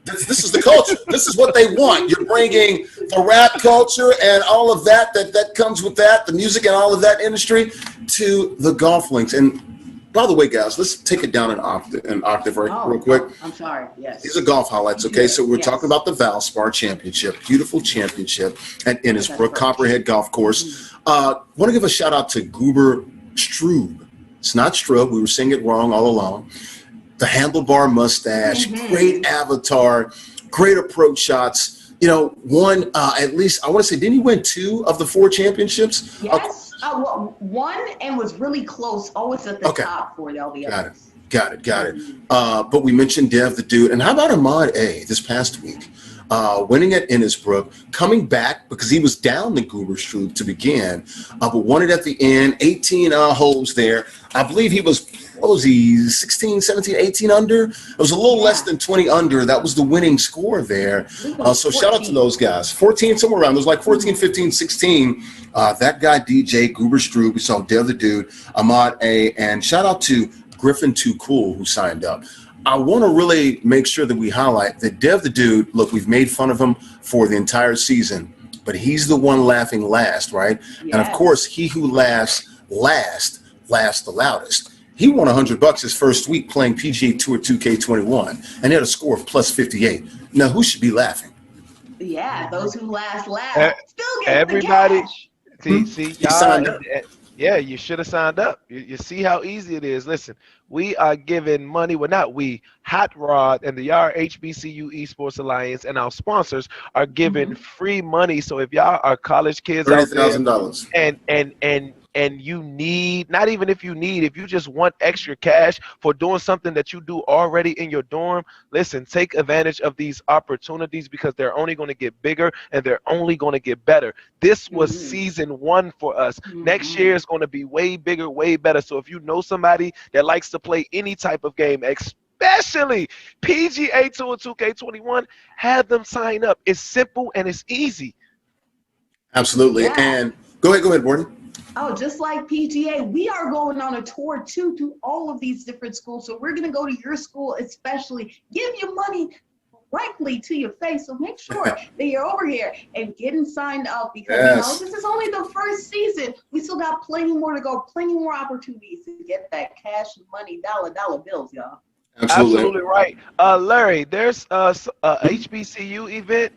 This is the culture. This is what they want. You're bringing the rap culture and all of that comes with that, the music and all of that industry, to the golf links. And by the way, guys, let's take it down an octave real quick. I'm sorry. Yes. These are golf highlights, okay? So we're talking about the Valspar Championship, beautiful championship at Innisbrook, Copperhead Golf Course. Want to give a shout out to Goober Strube. It's not Strub. We were saying it wrong all along. The handlebar mustache, great avatar, great approach shots. Won at least, I want to say, didn't he win 2 of the 4 championships? Yes, one and was really close, always at the top for all the others. Got it. But we mentioned Dev the Dude. And how about Ahmad A this past week? Winning at Innisbrook, coming back because he was down the Goober Strube to begin, but won it at the end, 18 holes there. I believe he was, 16, 17, 18 under? It was a little less than 20 under. That was the winning score there. So shout out to those guys. 14, somewhere around. It was like 14, 15, 16. That guy, DJ, Goober Strube, we saw Dev the Dude, Ahmad A, and shout out to Griffin Too Cool who signed up. I want to really make sure that we highlight that Dev the Dude, look, we've made fun of him for the entire season, but he's the one laughing last, right? Yes. And of course, he who laughs last laughs the loudest. He won $100 his first week playing PGA Tour 2K21 and he had a score of plus 58. Now, who should be laughing? Yeah, those who laugh. Still get everybody. See, y'all. Yeah, you should have signed up. You see how easy it is. Listen, we are giving money. Well, not we. Hot Rod and the Yard HBCU Esports Alliance and our sponsors are giving free money. So if y'all are college kids out there $30,000. and you need, not even if you need, if you just want extra cash for doing something that you do already in your dorm, listen, take advantage of these opportunities because they're only going to get bigger and they're only going to get better. This was season 1 for us. Next year is going to be way bigger, way better. So if you know somebody that likes to play any type of game, especially PGA Tour 2K21, have them sign up. It's simple and it's easy. Absolutely. Yeah. And go ahead, Bordy. Oh, just like PGA, we are going on a tour too to all of these different schools. So we're going to go to your school, especially give you money directly to your face. So make sure that you're over here and getting signed up because you know this is only the first season. We still got plenty more to go, plenty more opportunities to get that cash money, dollar bills, y'all. Absolutely right. Larry, there's a HBCU event.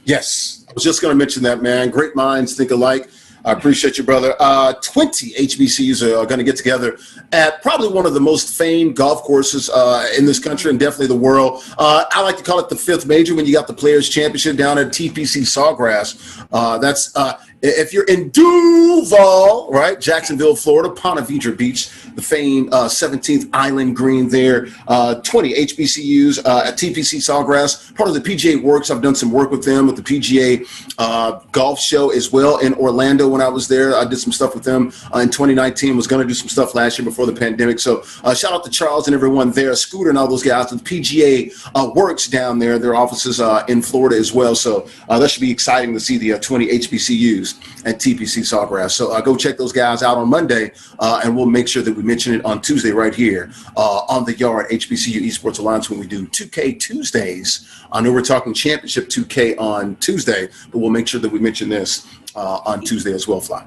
Yes, I was just going to mention that, man. Great minds think alike. I appreciate you, brother. 20 HBCUs are going to get together at probably one of the most famed golf courses in this country and definitely the world. I like to call it the 5th major when you got the Players Championship down at TPC Sawgrass. That's if you're in Duval, right, Jacksonville, Florida, Ponte Vedra Beach, the famed 17th Island Green there. 20 HBCUs at TPC Sawgrass, part of the PGA Works. I've done some work with them with the PGA Golf Show as well in Orlando when I was there. I did some stuff with them in 2019. Was going to do some stuff last year before the pandemic. So shout out to Charles and everyone there, Scooter and all those guys with the PGA Works down there, their offices in Florida as well. So that should be exciting to see the 20 HBCUs at TPC Sawgrass. So go check those guys out on Monday, and we'll make sure that we mention it on Tuesday right here on the Yard HBCU Esports Alliance when we do 2K Tuesdays. I know we're talking Championship 2K on Tuesday, but we'll make sure that we mention this on Tuesday as well, Fly.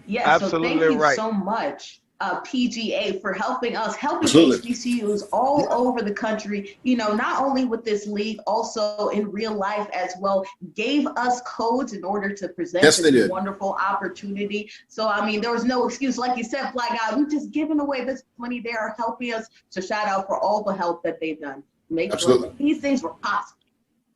Yeah, absolutely. So thank you right. so much, PGA, for helping us, helping Absolutely. HBCUs all over the country, you know, not only with this league, also in real life as well, gave us codes in order to present this wonderful opportunity. So, I mean, there was no excuse. Like you said, Fly Guy, we've just given away this money. They are helping us. So shout out for all the help that they've done. Make sure that these things were possible.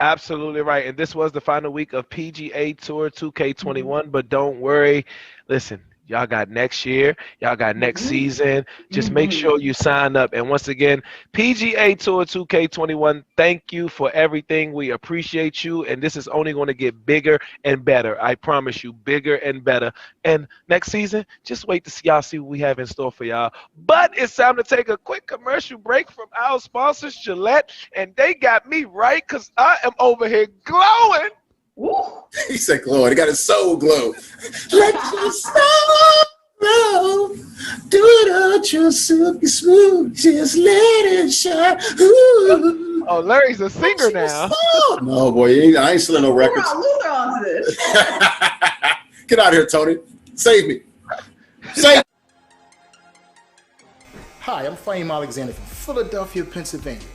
Absolutely right. And this was the final week of PGA Tour 2K21, but don't worry. Listen, y'all got next year. Y'all got next season. Just make sure you sign up. And once again, PGA Tour 2K21, thank you for everything. We appreciate you. And this is only going to get bigger and better. I promise you, bigger and better. And next season, just wait to see y'all see what we have in store for y'all. But it's time to take a quick commercial break from our sponsors, Gillette. And they got me right because I am over here glowing. Woo. He said glowing. He got his soul glow. Let your soul glow. Do it ultra silky smooth. Just let it shine. Ooh. Oh, Larry's a singer now. No, boy. I ain't selling no records. Luther on this. Get out of here, Tony. Save me. Save me. Hi, I'm Fahim Alexander from Philadelphia, Pennsylvania.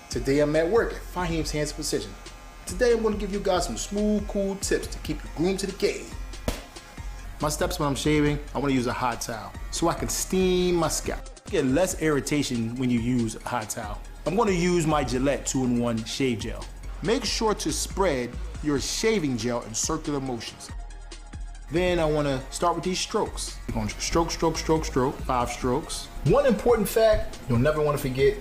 Today I'm at work at Fahim's Hands Precision. Today I'm going to give you guys some smooth, cool tips to keep you groomed to the game. My steps when I'm shaving, I want to use a hot towel so I can steam my scalp. Get less irritation when you use a hot towel. I'm going to use my Gillette 2-in-1 shave gel. Make sure to spread your shaving gel in circular motions. Then I want to start with these strokes. You're going to stroke, stroke, stroke, stroke, 5 strokes. One important fact you'll never want to forget,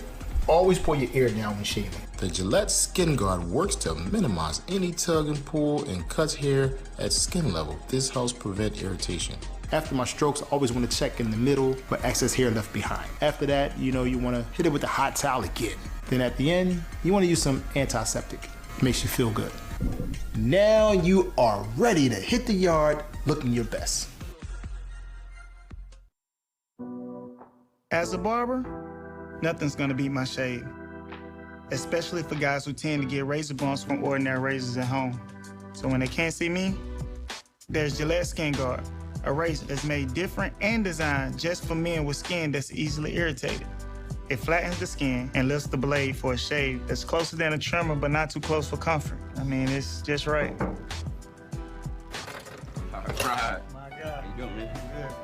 always pull your ear down when shaving. The Gillette Skin Guard works to minimize any tug and pull and cuts hair at skin level. This helps prevent irritation. After my strokes, I always want to check in the middle for excess hair left behind. After that, you want to hit it with the hot towel again. Then at the end, you want to use some antiseptic. It makes you feel good. Now you are ready to hit the yard looking your best. As a barber, nothing's gonna beat my shave. Especially for guys who tend to get razor bumps from ordinary razors at home. So when they can't see me, there's Gillette Skin Guard, a razor that's made different and designed just for men with skin that's easily irritated. It flattens the skin and lifts the blade for a shave that's closer than a trimmer but not too close for comfort. I mean, it's just right. All right. My God. How you doing, man? Good.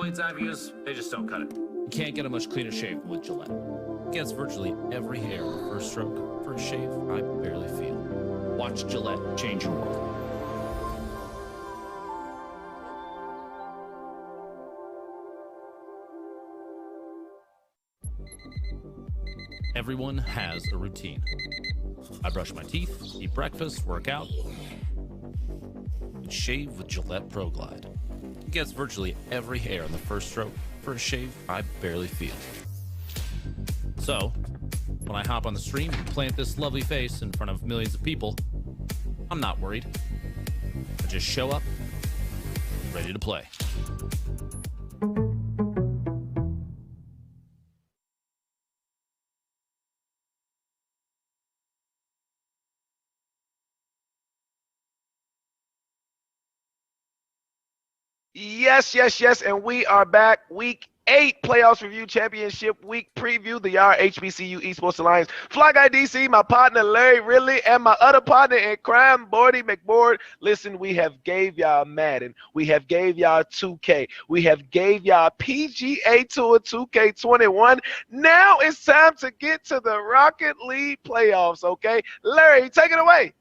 point-in-time views, they just don't cut it. You can't get a much cleaner shave with Gillette. It gets virtually every hair in the first stroke for a shave I barely feel. Watch Gillette change your world. Everyone has a routine. I brush my teeth, eat breakfast, work out, and shave with Gillette Pro Glide. It gets virtually every hair in the first stroke for a shave I barely feel. So, when I hop on the stream and plant this lovely face in front of millions of people, I'm not worried. I just show up, ready to play. Yes, and we are back. Week 8 playoffs review, championship week preview, the Yard HBCU Esports Alliance. Fly Guy DC, my partner Larry Ridley, and my other partner in crime, Bordy McBoard. Listen, we have gave y'all Madden. We have gave y'all 2K. We have gave y'all PGA Tour 2K21. Now it's time to get to the Rocket League playoffs, okay? Larry, take it away.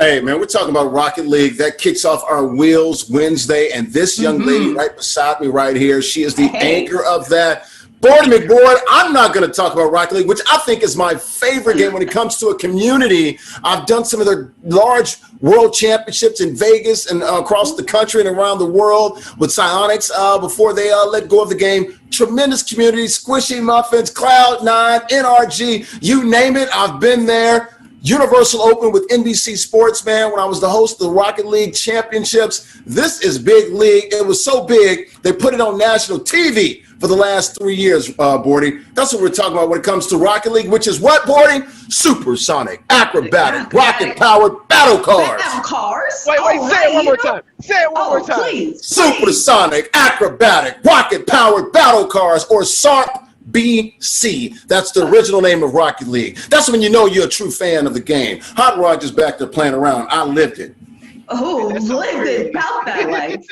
Hey, man, we're talking about Rocket League. That kicks off our wheels Wednesday. And this young lady right beside me right here, she is the anchor of that. Bordy McBoard, I'm not going to talk about Rocket League, which I think is my favorite game when it comes to a community. I've done some of the large world championships in Vegas and across the country and around the world with Psionics before they let go of the game. Tremendous community, Squishy Muffins, Cloud9, NRG, you name it, I've been there. Universal Open with NBC Sports, man, when I was the host of the Rocket League Championships. This is big league. It was so big, they put it on national TV for the last 3 years, Bordy. That's what we're talking about when it comes to Rocket League, which is what, Bordy? Supersonic, acrobatic, rocket-powered battle cars. Battle cars? Wait, say it one more time. Say it one more time. Please. Supersonic, acrobatic, rocket-powered battle cars, or SARP BC. That's the original name of Rocket League. That's when you know you're a true fan of the game. Hot Rod just back there playing around. I lived it. Oh, lived it, about that life.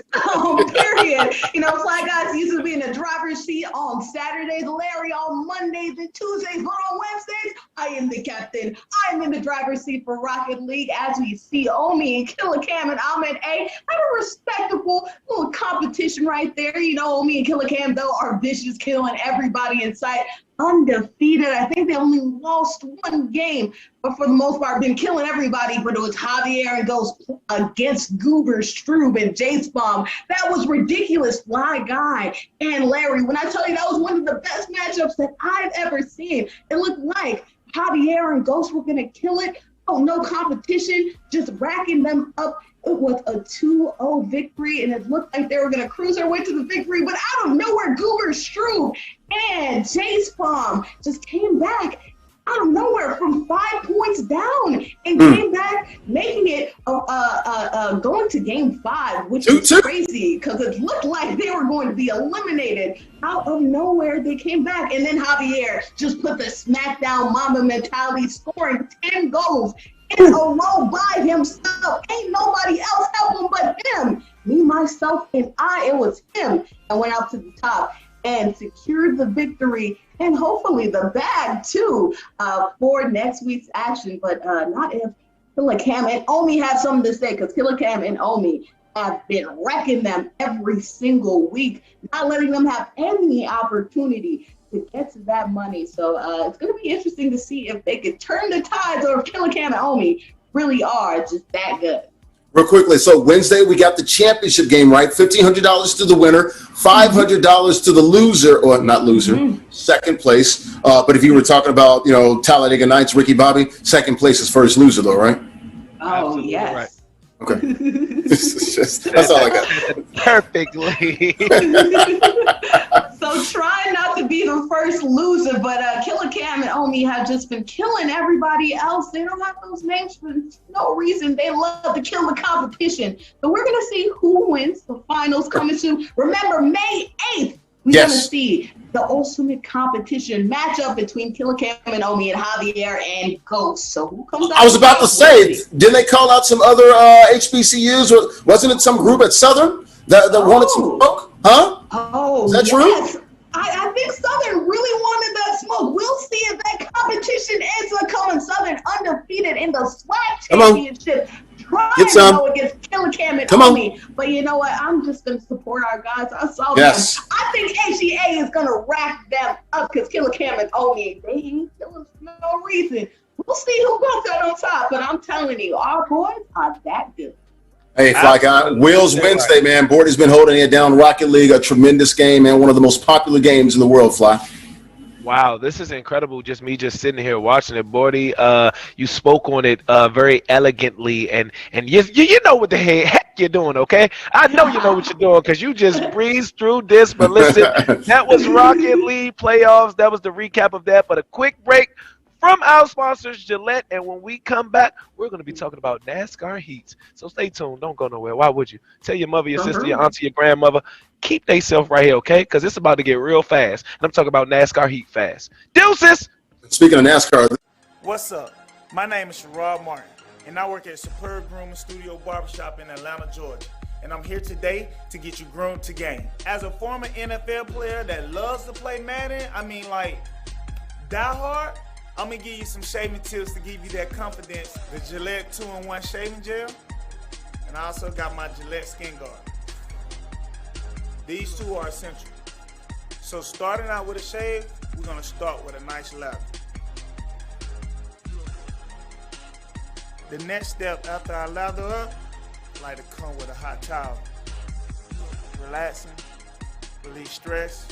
Period. You know, Fly Guys used to be in the driver's seat on Saturdays, Larry on Mondays and Tuesdays, but on Wednesdays, I am the captain. I am in the driver's seat for Rocket League as we see Omi and Killer Cam and Ahmed A. Had a respectable little competition right there. You know, Omi and Killer Cam, though, are vicious, killing everybody in sight. Undefeated. I think they only lost one game, but for the most part, been killing everybody. But it was Javier and goes against Goober, Strube, and Jace Bomb. That was ridiculous. Fly Guy and Larry. When I tell you that was one of the best matchups that I've ever seen, it looked like Javier and Ghost were gonna kill it. Oh, no competition, just racking them up. It was a 2-0 victory, and it looked like they were going to cruise their way to the victory. But out of nowhere, Goober, Strube, and Jace Bomb just came back out of nowhere from 5 points down and came back, making it going to game 5, which is crazy because it looked like they were going to be eliminated. Out of nowhere, they came back. And then Javier just put the SmackDown Mamba mentality, scoring 10 goals in a row by himself. Ain't nobody else help him but him. Me, myself, and I. It was him that went out to the top and secured the victory and hopefully the bag too for next week's action. But not if Killer Cam and Omi have something to say, because Killer Cam and Omi have been wrecking them every single week, not letting them have any opportunity to get to that money. So it's going to be interesting to see if they could turn the tides or if Killer Cam and Omi really are just that good. Real quickly, so Wednesday we got the championship game, right? $1,500 to the winner, $500 to the loser, or not loser, second place. But if you were talking about, you know, Talladega Nights, Ricky Bobby, second place is first loser, though, right? Oh, Absolutely yes. right. Okay. That's all I got. Perfectly. So try not to be the first loser, but Killer Cam and Omi have just been killing everybody else. They don't have those names for no reason. They love to kill the competition. So we're going to see who wins the finals coming soon. Remember, May 8th, we're going to see the ultimate competition matchup between Killer Cam and Omi and Javier and Ghost. So who comes out? I was about to say, didn't they call out some other HBCUs? Or wasn't it some group at Southern that wanted some smoke? Huh? Oh, Oh, Is that yes. true? I think Southern really wanted that smoke. We'll see if that competition ends up coming. Southern undefeated in the SWAC Come on. championship, trying Get to some. go against Killer Cam and Come on. Oni. But you know what? I'm just going to support our guys. I saw Yes. them. I think HEA is going to rack them up because Killer Cam and Oni, there was no reason. We'll see who comes out on top. But I'm telling you, our boys are that good. Hey, Fly Guy, Wheels Wednesday, man. Bordy's been holding it down. Rocket League, a tremendous game, man. One of the most popular games in the world, Fly. Wow, this is incredible. Just me just sitting here watching it. Bordy, you spoke on it very elegantly, and you know what the heck you're doing, okay? I know you know what you're doing because you just breezed through this. But listen, that was Rocket League playoffs. That was the recap of that. But a quick break from our sponsors, Gillette, and when we come back, we're going to be talking about NASCAR heats. So stay tuned. Don't go nowhere. Why would you? Tell your mother, your sister, your auntie, your grandmother, keep themselves right here, okay? Because it's about to get real fast. And I'm talking about NASCAR heat fast. Deuces! Speaking of NASCAR. What's up? My name is Sherrod Martin, and I work at Superb Grooming Studio Barbershop in Atlanta, Georgia. And I'm here today to get you groomed to game. As a former NFL player that loves to play Madden, die hard, I'm going to give you some shaving tips to give you that confidence. The Gillette 2-in-1 shaving gel. And I also got my Gillette Skin Guard. These two are essential. So starting out with a shave, we're going to start with a nice lather. The next step after I lather up, I like to come with a hot towel. Relaxing, release stress,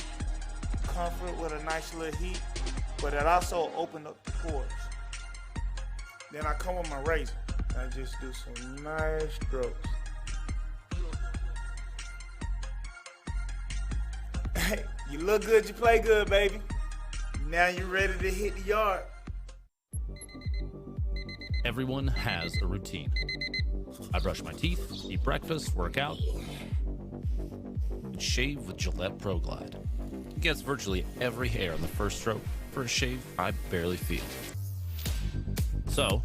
comfort with a nice little heat. But it also opened up the pores. Then I come with my razor. I just do some nice strokes. Hey, you look good, you play good, baby. Now you're ready to hit the yard. Everyone has a routine. I brush my teeth, eat breakfast, work out, and shave with Gillette Pro Glide. It gets virtually every hair on the first stroke for a shave I barely feel. So,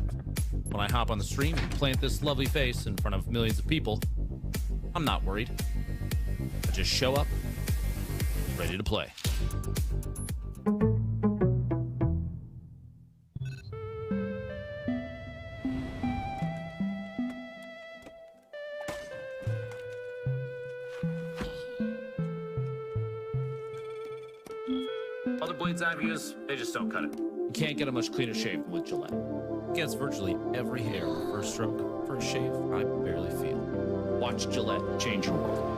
when I hop on the stream and plant this lovely face in front of millions of people, I'm not worried. I just show up, ready to play. Other blades I've used, they just don't cut it. You can't get a much cleaner shave with Gillette. It gets virtually every hair on the first stroke for a shave I barely feel. Watch Gillette change your world.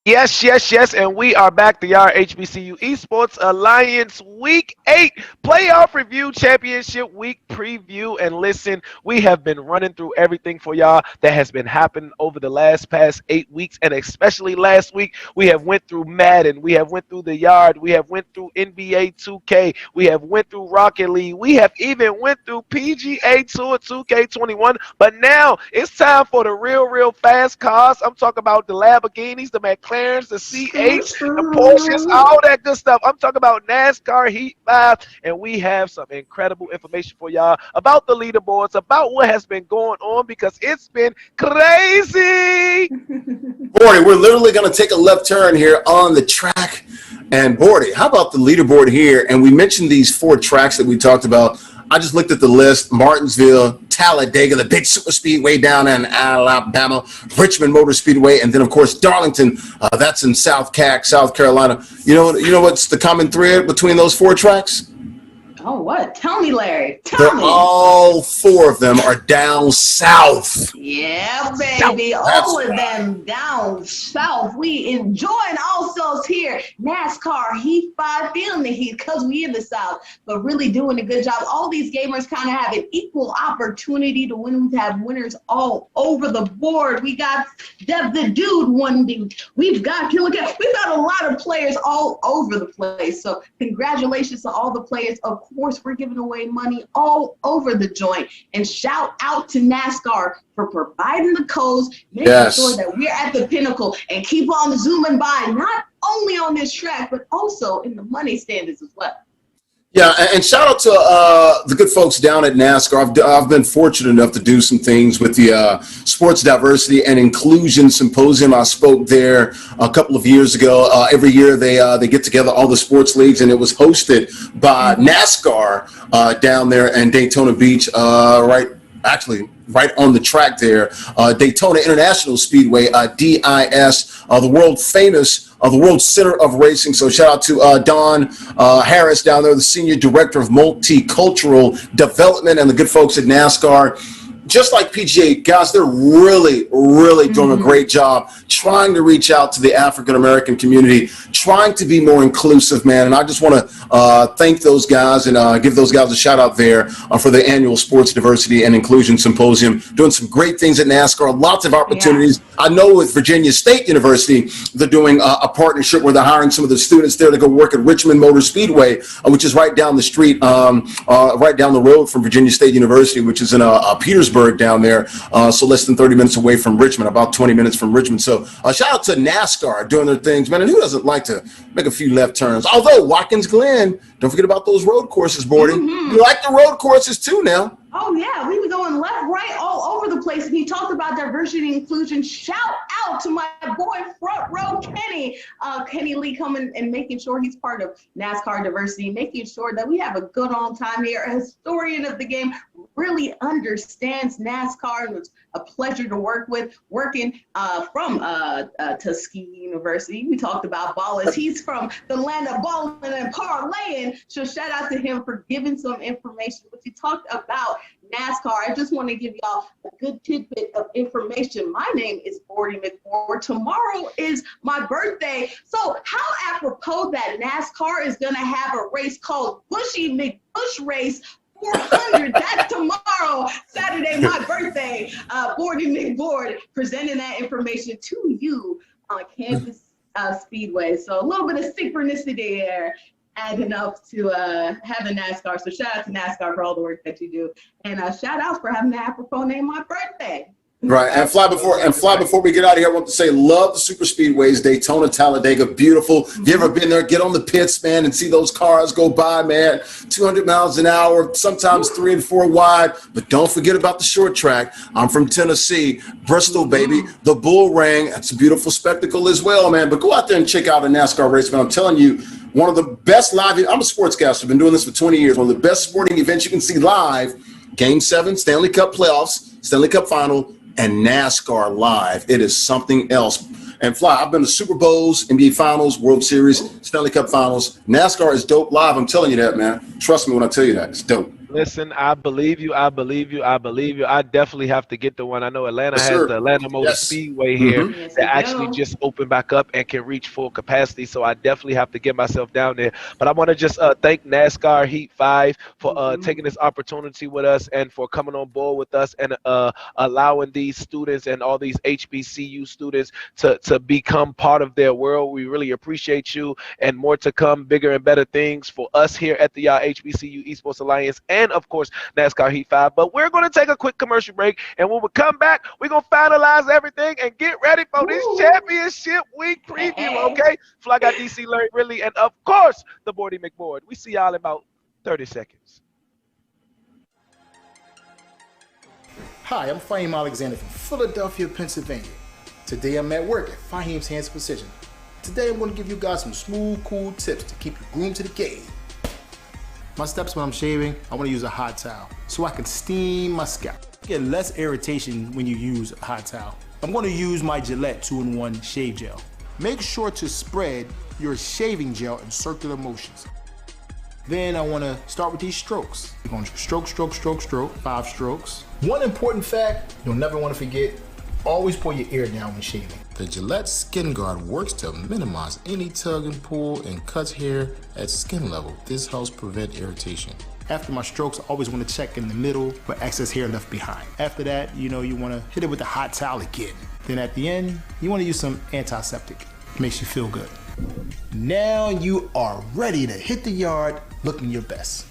Yes, and we are back. The HBCU Esports Alliance Week 8 Playoff Review Championship Week Preview. And listen, we have been running through everything for y'all that has been happening over the past 8 weeks, and especially last week. We have went through Madden, we have went through the Yard, we have went through NBA 2K, we have went through Rocket League, we have even went through PGA Tour 2K21. But now it's time for the real fast cars. I'm talking about the Lamborghinis, the McLaren, the C8, the Porsches, all that good stuff. I'm talking about NASCAR Heat 5, and we have some incredible information for y'all about the leaderboards, about what has been going on, because it's been crazy. Bordy, we're literally going to take a left turn here on the track. And Bordy, how about the leaderboard here? And we mentioned these 4 tracks that we talked about. I just looked at the list: Martinsville, Talladega, the big super speedway down in Alabama, Richmond Motor Speedway, and then of course Darlington. That's in South Carolina. You know what's the common thread between those 4 tracks? Oh, what? Tell me, Larry. Tell me. All 4 of them are down south. Yeah, baby. All of them down south. We enjoying ourselves here. NASCAR Heat 5, feeling the heat because we in the south, but really doing a good job. All these gamers kind of have an equal opportunity to win. We have winners all over the board. We got Dev the Dude winning. We've got Killer Cat. We've got a lot of players all over the place. So congratulations to all the players. Of course, we're giving away money all over the joint. And shout out to NASCAR for providing the codes, making sure that we're at the pinnacle and keep on zooming by, not only on this track, but also in the money standards as well. Yeah, and shout out to the good folks down at NASCAR. I've been fortunate enough to do some things with the Sports Diversity and Inclusion Symposium. I spoke there a couple of years ago. Every year they get together all the sports leagues, and it was hosted by NASCAR down there in Daytona Beach, right on the track there, Daytona International Speedway, DIS, the world famous, the World Center of Racing. So shout out to Don Harris down there, the Senior Director of Multicultural Development, and the good folks at NASCAR. Just like PGA, guys, they're really, really doing a great job trying to reach out to the African-American community, trying to be more inclusive, man. And I just want to thank those guys and give those guys a shout out there for the annual Sports Diversity and Inclusion Symposium, doing some great things at NASCAR, lots of opportunities. Yeah. I know with Virginia State University, they're doing a partnership where they're hiring some of the students there to go work at Richmond Motor Speedway, which is right down the street, right down the road from Virginia State University, which is in Petersburg down there, so less than 30 minutes away from Richmond, about 20 minutes from Richmond. So shout out to NASCAR doing their things, man. And who doesn't like to make a few left turns? Although Watkins Glen, don't forget about those road courses, Bordy. You like the road courses too now. Oh, yeah. We were going left, right, all over the place. And he talked about diversity and inclusion. Shout out to my boy, front row Kenny. Kenny Lee coming and making sure he's part of NASCAR diversity, making sure that we have a good on time here. A historian of the game, really understands NASCAR. It was a pleasure to work with, working from Tuskegee University. We talked about ballers. He's from the land of balling and parlaying. So shout out to him for giving some information. But he talked about NASCAR. I just want to give y'all a good tidbit of information. My name is Bordy McFord. Tomorrow is my birthday. So how apropos that NASCAR is going to have a race called Bushy McBush Race 400. That's tomorrow, Saturday, my birthday. Bordy McBoard presenting that information to you on Kansas Speedway. So a little bit of synchronicity there, adding up to having NASCAR. So shout out to NASCAR for all the work that you do, and shout out for having the apropos name my birthday. Right, and fly before we get out of here. I want to say, love the super speedways, Daytona, Talladega, beautiful. If you ever been there, get on the pits, man, and see those cars go by, man. 200 miles an hour, sometimes 3 and 4 wide. But don't forget about the short track. I'm from Tennessee, Bristol, baby. The Bull Ring, that's a beautiful spectacle as well, man. But go out there and check out a NASCAR race, man. I'm telling you, one of the best live. I'm a sportscaster. Been doing this for 20 years. One of the best sporting events you can see live. Game 7, Stanley Cup playoffs, Stanley Cup final, and NASCAR live. It is something else. And Fly, I've been to Super Bowls, NBA Finals, World Series, Stanley Cup Finals. NASCAR is dope live. I'm telling you that, man. Trust me when I tell you that. It's dope. Listen, I believe you. I definitely have to get the one. I know Atlanta has the Atlanta Motor Speedway here that actually just opened back up and can reach full capacity. So I definitely have to get myself down there. But I want to just thank NASCAR Heat 5 for taking this opportunity with us and for coming on board with us and allowing these students and all these HBCU students to become part of their world. We really appreciate you, and more to come, bigger and better things for us here at the HBCU Esports Alliance, and of course NASCAR Heat 5. But we're going to take a quick commercial break, and when we come back, we're going to finalize everything and get ready for this championship week preview. Okay, Fly got DC Larry Ridley, and of course the Bordy McBoard. We see y'all in about 30 seconds. Hi, I'm Fahim Alexander from Philadelphia, Pennsylvania. Today I'm at work at Fahim's Hands Precision. Today I'm going to give you guys some smooth, cool tips to keep you groomed to the game. My steps when I'm shaving, I want to use a hot towel so I can steam my scalp. Get less irritation when you use a hot towel. I'm going to use my Gillette 2-in-1 shave gel. Make sure to spread your shaving gel in circular motions. Then I want to start with these strokes. You're going to stroke, stroke, stroke, stroke, 5 strokes. One important fact you'll never want to forget, always pull your ear down when shaving. The Gillette Skin Guard works to minimize any tug and pull and cuts hair at skin level. This helps prevent irritation. After my strokes, I always want to check in the middle for excess hair left behind. After that, you want to hit it with a hot towel again. Then at the end, you want to use some antiseptic. It makes you feel good. Now you are ready to hit the yard looking your best.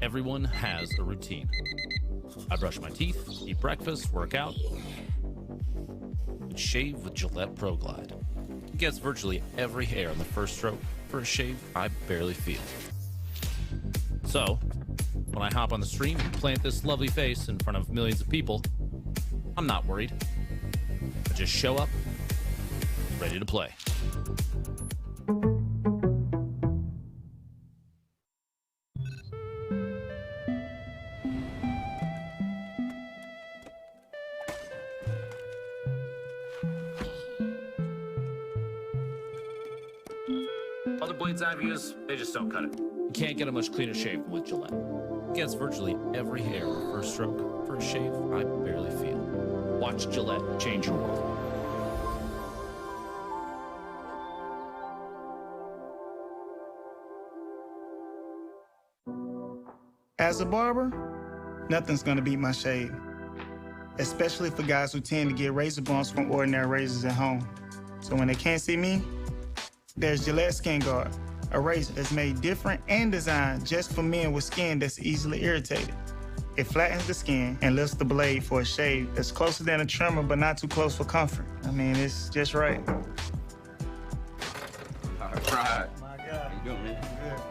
Everyone has a routine. I brush my teeth, eat breakfast, work out, and shave with Gillette Pro Glide. gets virtually every hair on the first stroke for a shave I barely feel. So, when I hop on the stream and plant this lovely face in front of millions of people, I'm not worried. I just show up, ready to play. Other blades I've used, they just don't cut it. You can't get a much cleaner shave with Gillette. It gets virtually every hair on the first stroke for a shave I barely feel. Watch Gillette change your world. As a barber, nothing's gonna beat my shave, especially for guys who tend to get razor bumps from ordinary razors at home. So when they can't see me, there's Gillette Skin Guard, a razor that's made different and designed just for men with skin that's easily irritated. It flattens the skin and lifts the blade for a shave that's closer than a trimmer but not too close for comfort. I mean, it's just right. All right. My God. How you doing, man? Good.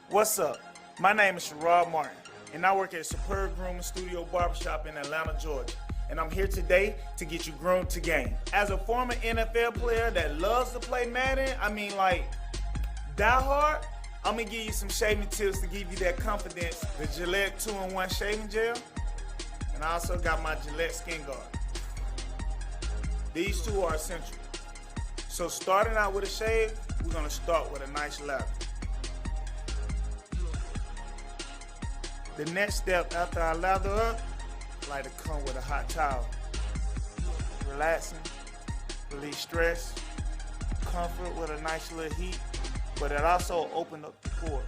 What's up? My name is Sherrod Martin, and I work at Superb Grooming Studio Barbershop in Atlanta, Georgia. And I'm here today to get you groomed to game. As a former NFL player that loves to play Madden, die hard, I'm gonna give you some shaving tips to give you that confidence. The Gillette 2-in-1 shaving gel, and I also got my Gillette Skin Guard. These two are essential. So starting out with a shave, we're gonna start with a nice lather. The next step after I lather up, I like to come with a hot towel. Relaxing, release stress, comfort with a nice little heat, but it also opens up the pores.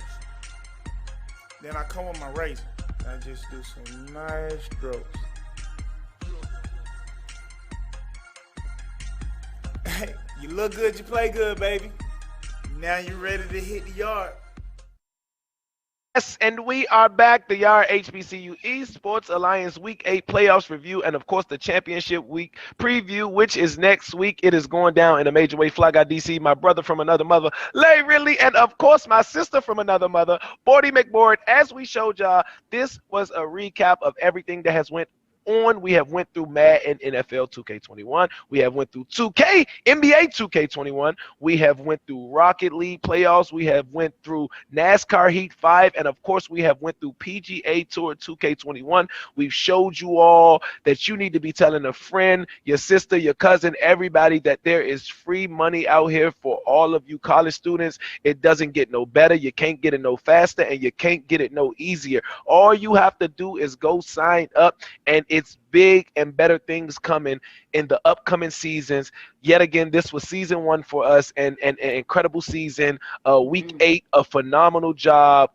Then I come with my razor. I just do some nice strokes. Hey, you look good, you play good, baby. Now you're ready to hit the yard. Yes, and we are back. The Yard HBCU Esports Alliance Week 8 playoffs review, and of course the championship week preview, which is next week. It is going down in a major way. Fly Guy DC, my brother from another mother, Larry Ridley, and of course my sister from another mother, Bordy McBoard. As we showed y'all, this was a recap of everything that has went on. We have went through Madden NFL 2K21. We have went through 2K NBA 2K21. We have went through Rocket League playoffs. We have went through NASCAR Heat 5, and of course we have went through PGA Tour 2K21. We've showed you all that you need to be telling a friend, your sister, your cousin, everybody that there is free money out here for all of you college students. It doesn't get no better. You can't get it no faster, and you can't get it no easier. All you have to do is go sign up, and it's big and better things coming in the upcoming seasons. Yet again, this was season 1 for us, and an incredible season. Week 8, a phenomenal job.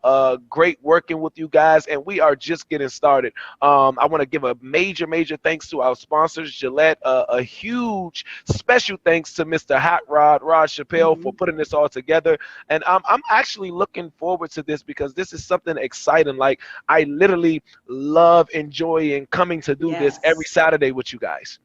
Great working with you guys, and we are just getting started. I want to give a major thanks to our sponsors, Gillette. A huge special thanks to Mr. Hot Rod Chappelle for putting this all together. And I'm actually looking forward to this because this is something exciting. Like, I literally love enjoying coming to do this every Saturday with you guys.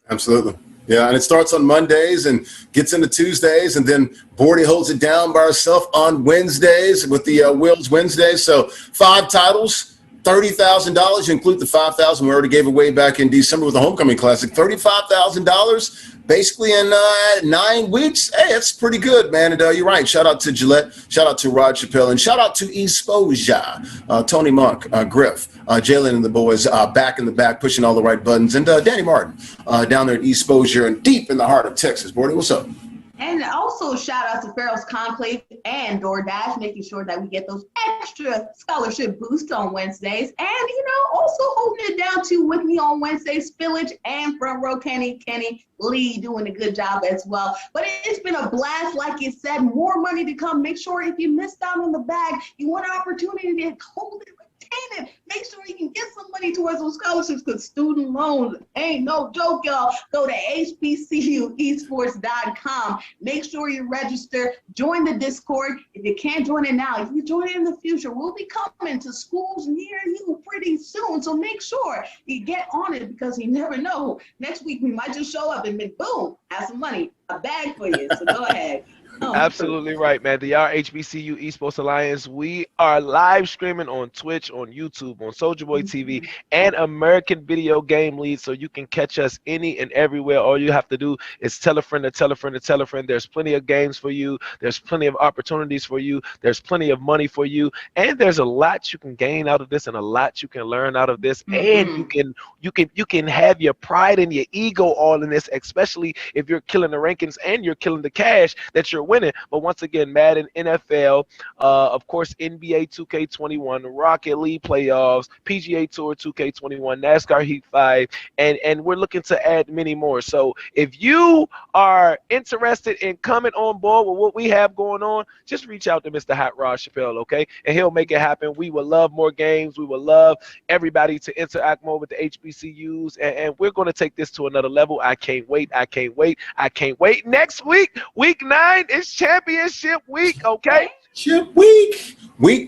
Absolutely. Yeah, and it starts on Mondays and gets into Tuesdays, and then Bordy holds it down by herself on Wednesdays with the Wills Wednesdays. So 5 titles, $30,000. You include the $5,000 we already gave away back in December with the Homecoming Classic. $35,000 basically in 9 weeks. Hey, that's pretty good, man. And you're right. Shout out to Gillette. Shout out to Rod Chappelle. And shout out to Esports, Tony Monk, Griff, Jalen and the boys back in the back, pushing all the right buttons. And Danny Martin down there at Esports and deep in the heart of Texas. Bordy, what's up? And also shout out to Pharaoh's Conclave and DoorDash, making sure that we get those extra scholarship boosts on Wednesdays. And, also holding it down too with me on Wednesdays, Spillage and Front Row Kenny Lee doing a good job as well. But it's been a blast, like you said, more money to come. Make sure if you missed out on the bag, you want an opportunity to hold it with obtain it. Make sure you can get some money towards those scholarships because student loans ain't no joke, y'all. Go to HBCUesports.com. Make sure you register. Join the Discord. If you can't join it now, if you join it in the future, we'll be coming to schools near you pretty soon. So make sure you get on it because you never know. Next week, we might just show up and boom, have some money, a bag for you. So go ahead. Absolutely right, man. The HBCU Esports Alliance, we are live streaming on Twitch, on YouTube, on Soldier Boy TV, and American Video Game Lead, so you can catch us any and everywhere. All you have to do is tell a friend to tell a friend to tell a friend. There's plenty of games for you. There's plenty of opportunities for you. There's plenty of money for you, and there's a lot you can gain out of this, and a lot you can learn out of this, and you can have your pride and your ego all in this, especially if you're killing the rankings and you're killing the cash that you're winning. But once again, Madden, NFL, of course, NBA 2K21, Rocket League playoffs, PGA Tour 2K21, NASCAR Heat 5, and we're looking to add many more. So if you are interested in coming on board with what we have going on, just reach out to Mr. Hot Rod Chappelle, okay? And he'll make it happen. We would love more games. We would love everybody to interact more with the HBCUs, and we're going to take this to another level. I can't wait. I can't wait. I can't wait. Next week, week 9, is championship week, okay? Week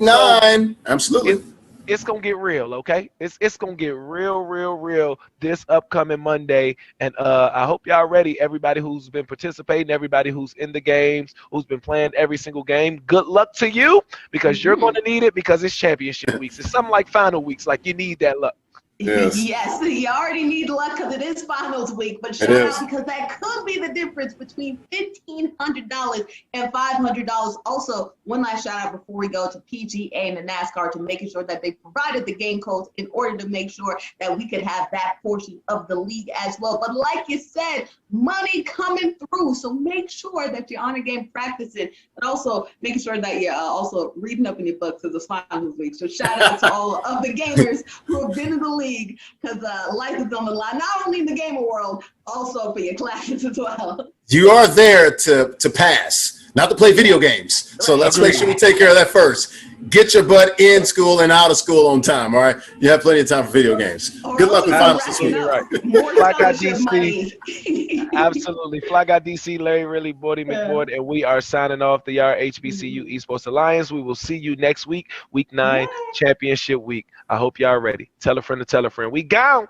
9. Absolutely. It's gonna get real, okay? It's gonna get real this upcoming Monday, and I hope y'all ready. Everybody who's been participating, everybody who's in the games, who's been playing every single game. Good luck to you because you're gonna need it because it's championship weeks. It's something like final weeks, like you need that luck. Yes, you already need luck because it is finals week, but shout out because that could be the difference between $1,500 and $500. Also, one last shout out before we go to PGA and the NASCAR to making sure that they provided the game codes in order to make sure that we could have that portion of the league as well. But like you said, money coming through, so make sure that you're on a game practicing, but also making sure that you're also reading up in your books because it's finals week. So shout out to all of the gamers who have been in the league because life is on the line, not only in the gamer world, also for your classes as well. You are there to pass, not to play video games. So let's make sure we take care of that first. Get your butt in school and out of school on time, all right? You have plenty of time for video games. Good luck with finals this week. Right. Fly Guy DC. Absolutely. Fly Guy DC, Larry Riley, Bordy McBoard, and we are signing off the HBCU Esports Alliance. We will see you next week, week 9, championship week. I hope y'all ready. Tell a friend to tell a friend. We gone.